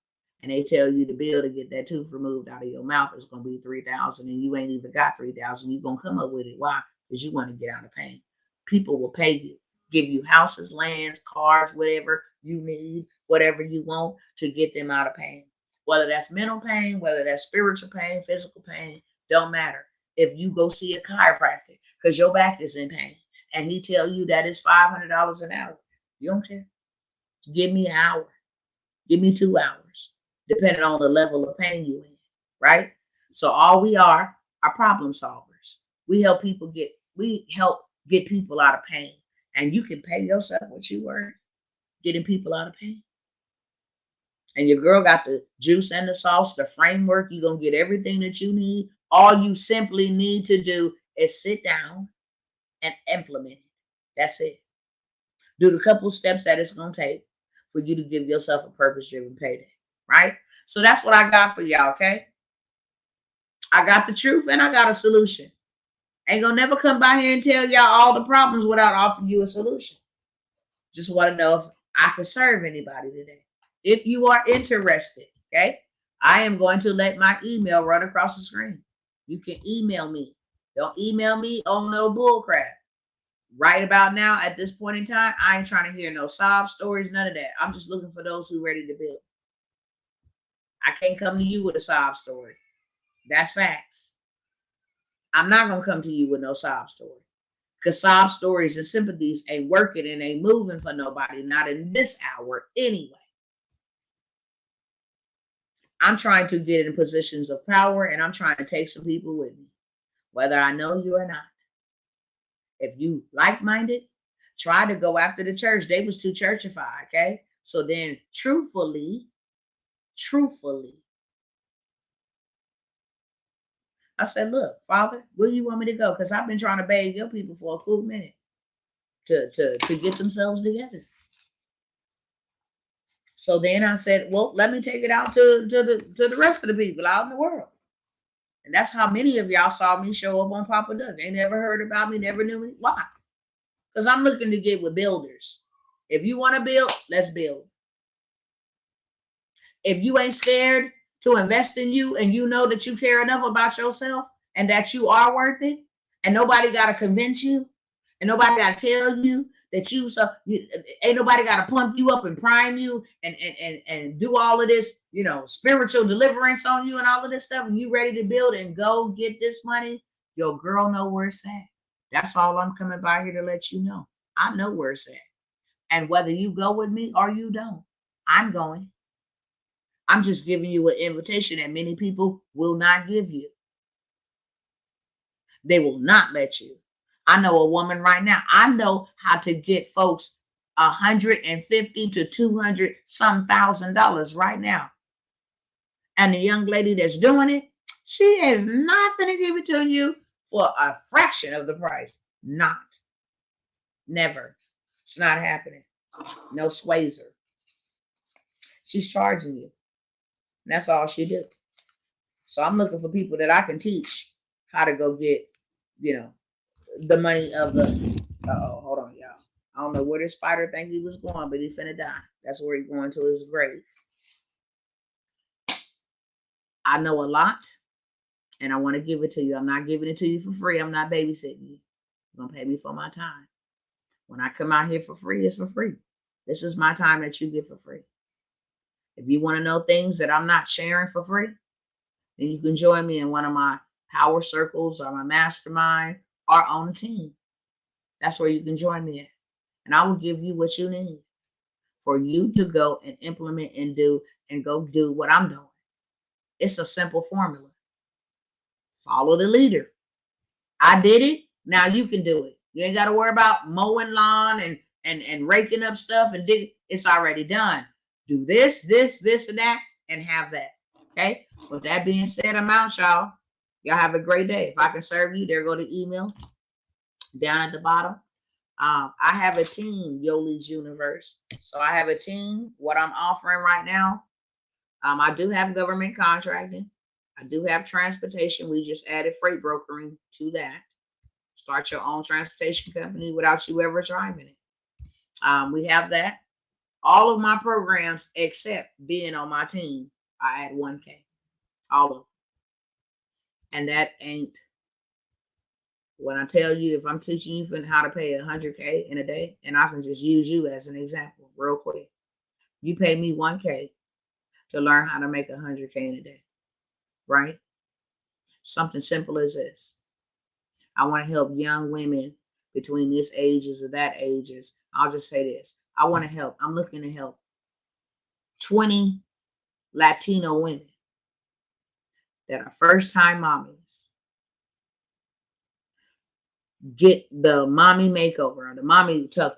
And they tell you the bill to get that tooth removed out of your mouth is going to be $3,000 and you ain't even got $3,000. You're going to come up with it. Why? Because you want to get out of pain. People will pay you, give you houses, lands, cars, whatever you need, whatever you want to get them out of pain. Whether that's mental pain, whether that's spiritual pain, physical pain, don't matter. If you go see a chiropractor because your back is in pain and he tell you that it's $500 an hour, you don't care. Give me an hour. Give me 2 hours, depending on the level of pain you're in, right? So all we are problem solvers. We help get people out of pain. And you can pay yourself what you worth getting people out of pain. And your girl got the juice and the sauce, the framework. You're going to get everything that you need. All you simply need to do is sit down and implement it. That's it. Do the couple steps that it's going to take for you to give yourself a purpose-driven payday, right? So that's what I got for y'all, okay? I got the truth and I got a solution. Ain't gonna never come by here and tell y'all all the problems without offering you a solution. Just want to know if I can serve anybody today. If you are interested, okay, I am going to let my email run across the screen. You can email me. Don't email me on no bull crap. Right about now, at this point in time, I ain't trying to hear no sob stories, none of that. I'm just looking for those who are ready to build. I can't come to you with a sob story. That's facts. I'm not going to come to you with no sob story. Because sob stories and sympathies ain't working and ain't moving for nobody, not in this hour anyway. I'm trying to get in positions of power and I'm trying to take some people with me, whether I know you or not. If you like-minded, try to go after the church. They was too churchified, okay? So then truthfully, I said, look, Father, where do you want me to go? Because I've been trying to beg your people for a cool minute to get themselves together. So then I said, well, let me take it out to the rest of the people out in the world. And that's how many of y'all saw me show up on Papa Doug. They never heard about me, never knew me. Why? Because I'm looking to get with builders. If you want to build, let's build. If you ain't scared to invest in you and you know that you care enough about yourself and that you are worth it, and nobody got to convince you, and nobody got to tell you that ain't nobody got to pump you up and prime you and do all of this, spiritual deliverance on you and all of this stuff, and you ready to build and go get this money, your girl know where it's at. That's all I'm coming by here to let you know. I know where it's at. And whether you go with me or you don't, I'm going. I'm just giving you an invitation that many people will not give you. They will not let you. I know a woman right now. I know how to get folks $150 to $200 some $1,000 right now. And the young lady that's doing it, she is not going to give it to you for a fraction of the price. Not. Never. It's not happening. No swazer. She's charging you. And that's all she do. So I'm looking for people that I can teach how to go get, the money of the, hold on, y'all. I don't know where this spider think he was going, but he finna die. That's where he's going to his grave. I know a lot, and I want to give it to you. I'm not giving it to you for free. I'm not babysitting you. You're going to pay me for my time. When I come out here for free, it's for free. This is my time that you get for free. If you want to know things that I'm not sharing for free, then you can join me in one of my power circles or my mastermind or on a team. That's where you can join me at. And I will give you what you need for you to go and implement and go do what I'm doing. It's a simple formula. Follow the leader. I did it. Now you can do it. You ain't got to worry about mowing lawn and raking up stuff and dig. It's already done. Do this, and that, and have that. Okay? With that being said, I'm out, y'all. Y'all have a great day. If I can serve you, there go the email down at the bottom. I have a team, Yoli's Universe. So I have a team. What I'm offering right now, I do have government contracting. I do have transportation. We just added freight brokering to that. Start your own transportation company without you ever driving it. We have that. All of my programs, except being on my team, I add 1K. All of them. And that ain't, when I tell you, if I'm teaching you how to pay 100K in a day, and I can just use you as an example real quick. You pay me 1K to learn how to make 100K in a day, right? Something simple as this. I want to help young women between this ages or that ages. I'll just say this. I want to help. I'm looking to help 20 Latino women that are first-time mommies get the mommy makeover or the mommy tuck,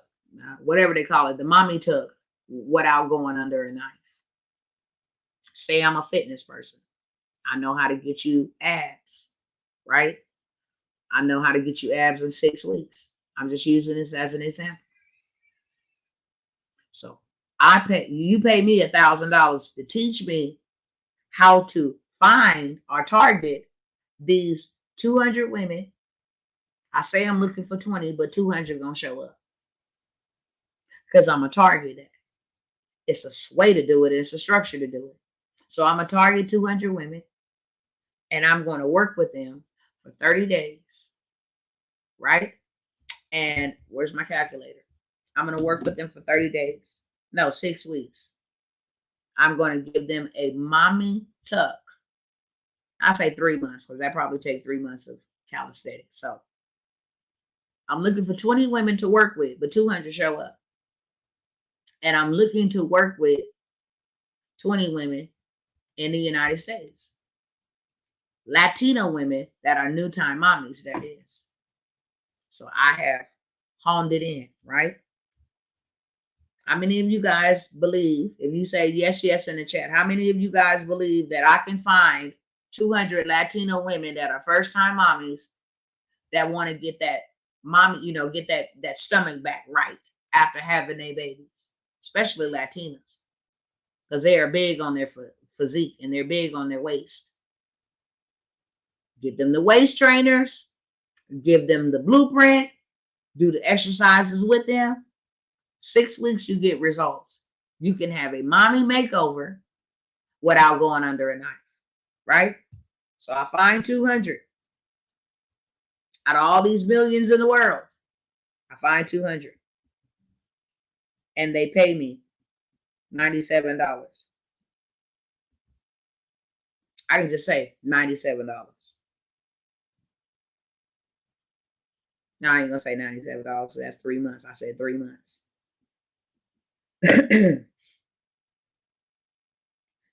whatever they call it, the mommy tuck without going under a knife. Say I'm a fitness person. I know how to get you abs, right? I know how to get you abs in 6 weeks. I'm just using this as an example. So you pay me $1,000 to teach me how to find or target these 200 women. I say I'm looking for 20, but 200 gonna show up because I'm a target that. It's a way to do it. It's a structure to do it. So I'm a target 200 women, and I'm going to work with them for 30 days, right? And where's my calculator? I'm going to work with them for 30 days. No, 6 weeks. I'm going to give them a mommy tuck. I'll say 3 months because that probably takes 3 months of calisthenics. So I'm looking for 20 women to work with, but 200 show up. And I'm looking to work with 20 women in the United States. Latino women that are new time mommies, that is. So I have honed it in, right? How many of you guys believe, if you say yes in the chat, how many of you guys believe that I can find 200 Latino women that are first-time mommies that want to get that mommy, get that stomach back right after having their babies, especially Latinas? because they are big on their physique and they're big on their waist. Get them the waist trainers, give them the blueprint, do the exercises with them. 6 weeks, you get results. You can have a mommy makeover without going under a knife, right? So I find 200 out of all these millions in the world. I find 200 and they pay me $97. I can just say $97. Now I ain't gonna say $97. So that's 3 months. I said 3 months.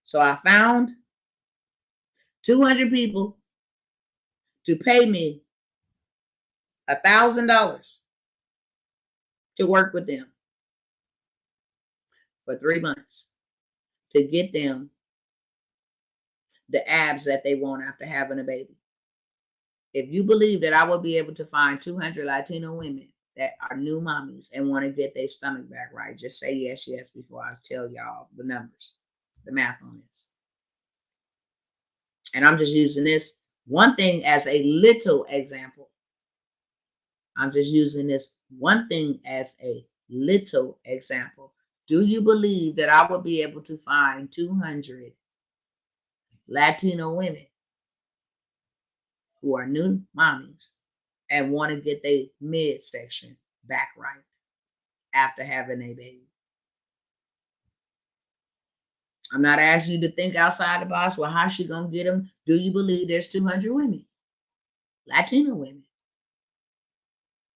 So I found 200 people to pay me $1,000 to work with them for 3 months to get them the abs that they want after having a baby. If you believe that I will be able to find 200 Latino women that are new mommies and want to get their stomach back right, just say yes, yes, before I tell y'all the numbers, the math on this. And I'm just using this one thing as a little example. I'm just using this one thing as a little example. Do you believe that I will be able to find 200 Latino women who are new mommies and want to get their midsection back right after having a baby? I'm not asking you to think outside the box. Well, how's she going to get them? Do you believe there's 200 women, Latino women,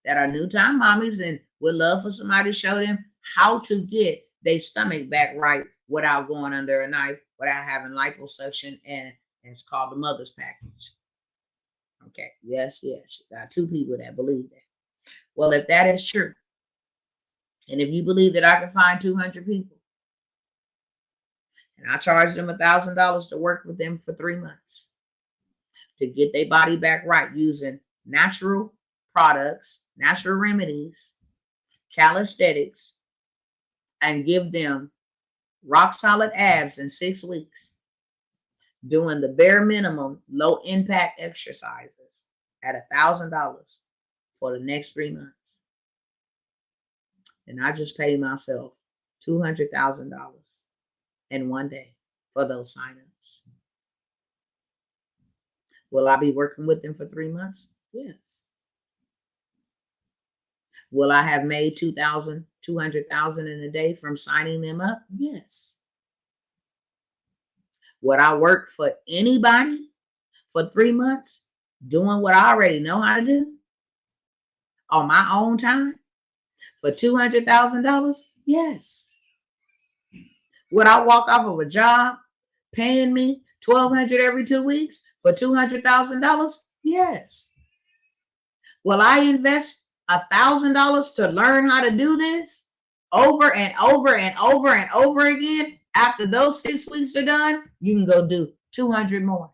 that are new-time mommies and would love for somebody to show them how to get their stomach back right without going under a knife, without having liposuction, and it's called the mother's package? Okay, yes, yes. You got 2 people that believe that. Well, if that is true, and if you believe that I can find 200 people, and I charge them $1,000 to work with them for 3 months to get their body back right using natural products, natural remedies, calisthenics, and give them rock solid abs in 6 weeks, doing the bare minimum low impact exercises at $1,000 for the next 3 months. And I just paid myself $200,000 in 1 day for those signups. Will I be working with them for 3 months? Yes. Will I have made $200,000 in a day from signing them up? Yes. Would I work for anybody for 3 months doing what I already know how to do on my own time for $200,000? Yes. Would I walk off of a job paying me $1,200 every 2 weeks for $200,000? Yes. Will I invest $1,000 to learn how to do this over and over and over and over again? After those 6 weeks are done, you can go do 200 more.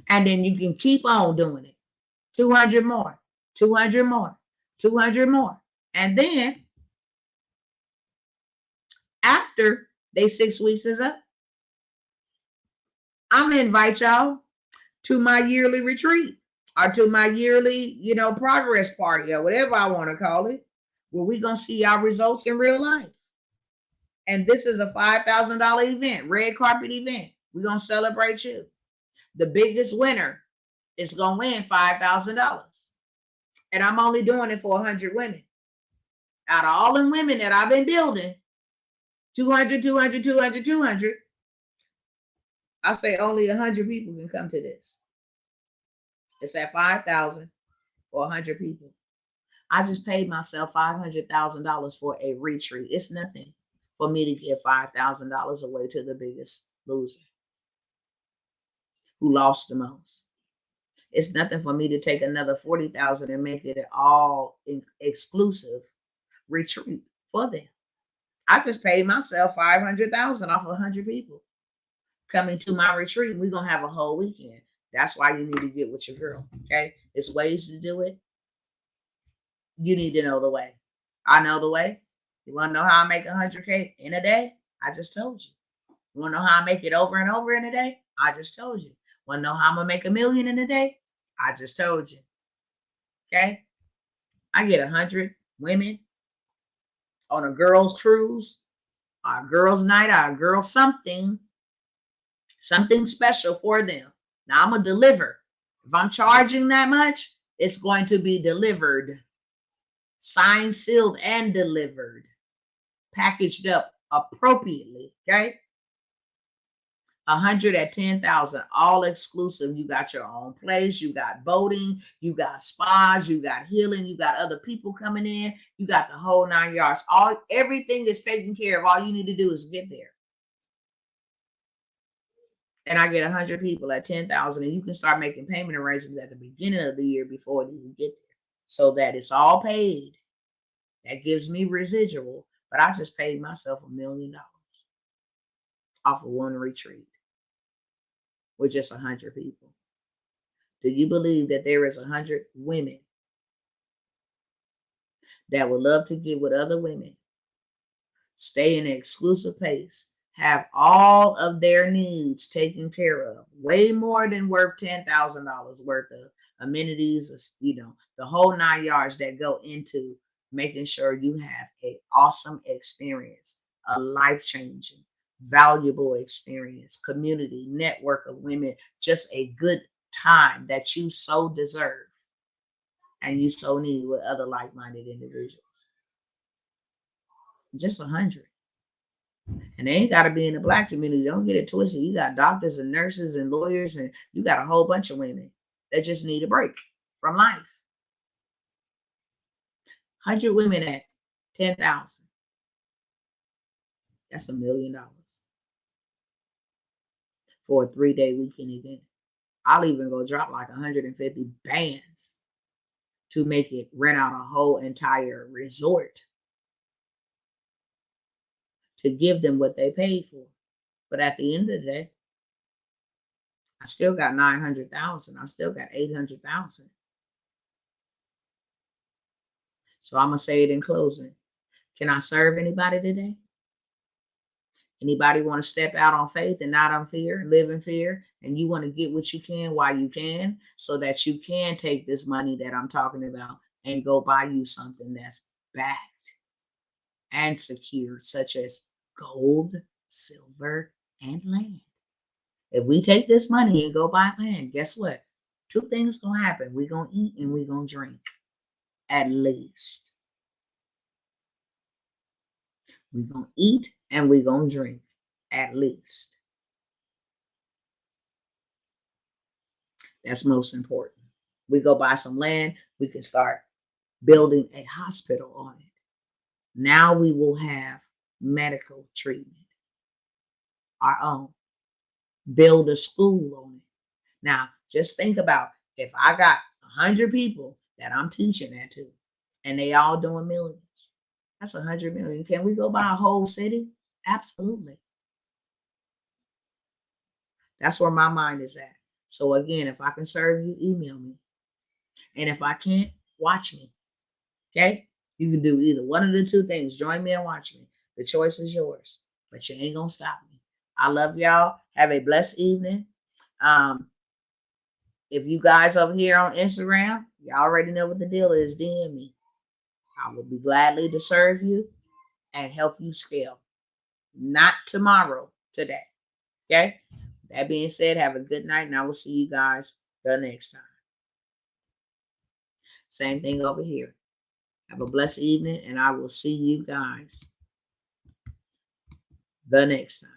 And then you can keep on doing it. 200 more, 200 more, 200 more. And then after they 6 weeks is up, I'm going to invite y'all to my yearly retreat or to my yearly, progress party or whatever I want to call it, where we're going to see our results in real life. And this is a $5,000 event, red carpet event. We're going to celebrate you. The biggest winner is going to win $5,000. And I'm only doing it for 100 women. Out of all the women that I've been building, 200, 200, 200, 200, I say only 100 people can come to this. It's at $5,000 for 100 people. I just paid myself $500,000 for a retreat. It's nothing for me to give $5,000 away to the biggest loser who lost the most. It's nothing for me to take another $40,000 and make it an all exclusive retreat for them. I just paid myself $500,000 off of 100 people coming to my retreat, and we're gonna have a whole weekend. That's why you need to get with your girl. Okay, there's ways to do it. You need to know the way. I know the way. You want to know how I make 100K in a day? I just told you. You want to know how I make it over and over in a day? I just told you. Want to know how I'm going to make $1 million in a day? I just told you. Okay? I get 100 women on a girls' cruise, our girls' night, our girls' something special for them. Now I'm going to deliver. If I'm charging that much, it's going to be delivered. Signed, sealed, and delivered. Packaged up appropriately. Okay? 100 at 10,000, all exclusive. You got your own place. You got boating. You got spas. You got healing. You got other people coming in. You got the whole 9 yards. Everything is taken care of. All you need to do is get there. And I get 100 people at 10,000, and you can start making payment arrangements at the beginning of the year before it even get there, so that it's all paid. That gives me residual, but I just paid myself $1 million off of one retreat with just 100 people. Do you believe that there is 100 women that would love to get with other women, stay in an exclusive place, have all of their needs taken care of, way more than worth $10,000 worth of amenities, the whole 9 yards that go into making sure you have an awesome experience, a life-changing, valuable experience, community, network of women, just a good time that you so deserve and you so need with other like-minded individuals. Just 100. And they ain't got to be in the Black community. Don't get it twisted. You got doctors and nurses and lawyers, and you got a whole bunch of women that just need a break from life. 100 women at 10,000. That's $1 million for a 3-day weekend event. I'll even go drop like 150 bands to make it rent out a whole entire resort to give them what they paid for. But at the end of the day, I still got 900,000. I still got 800,000. So I'm going to say it in closing. Can I serve anybody today? Anybody want to step out on faith and not on fear, live in fear, and you want to get what you can while you can, so that you can take this money that I'm talking about and go buy you something that's backed and secured, such as gold, silver, and land. If we take this money and go buy land, guess what? 2 things going to happen. We're going to eat and we're going to drink, at least. We're going to eat and we're going to drink, at least. That's most important. We go buy some land. We can start building a hospital on it. Now we will have medical treatment, our own. Build a school on it. Now, just think about if I got 100 people that I'm teaching that to, and they all doing millions. That's 100 million. Can we go buy a whole city? Absolutely. That's where my mind is at. So again, if I can serve you, email me. And if I can't, watch me. Okay? You can do either one of the 2 things. Join me and watch me. The choice is yours. But you ain't going to stop me. I love y'all. Have a blessed evening. If you guys over here on Instagram, you already know what the deal is. DM me. I will be gladly to serve you and help you scale. Not tomorrow, today. Okay? That being said, have a good night, and I will see you guys the next time. Same thing over here. Have a blessed evening, and I will see you guys the next time.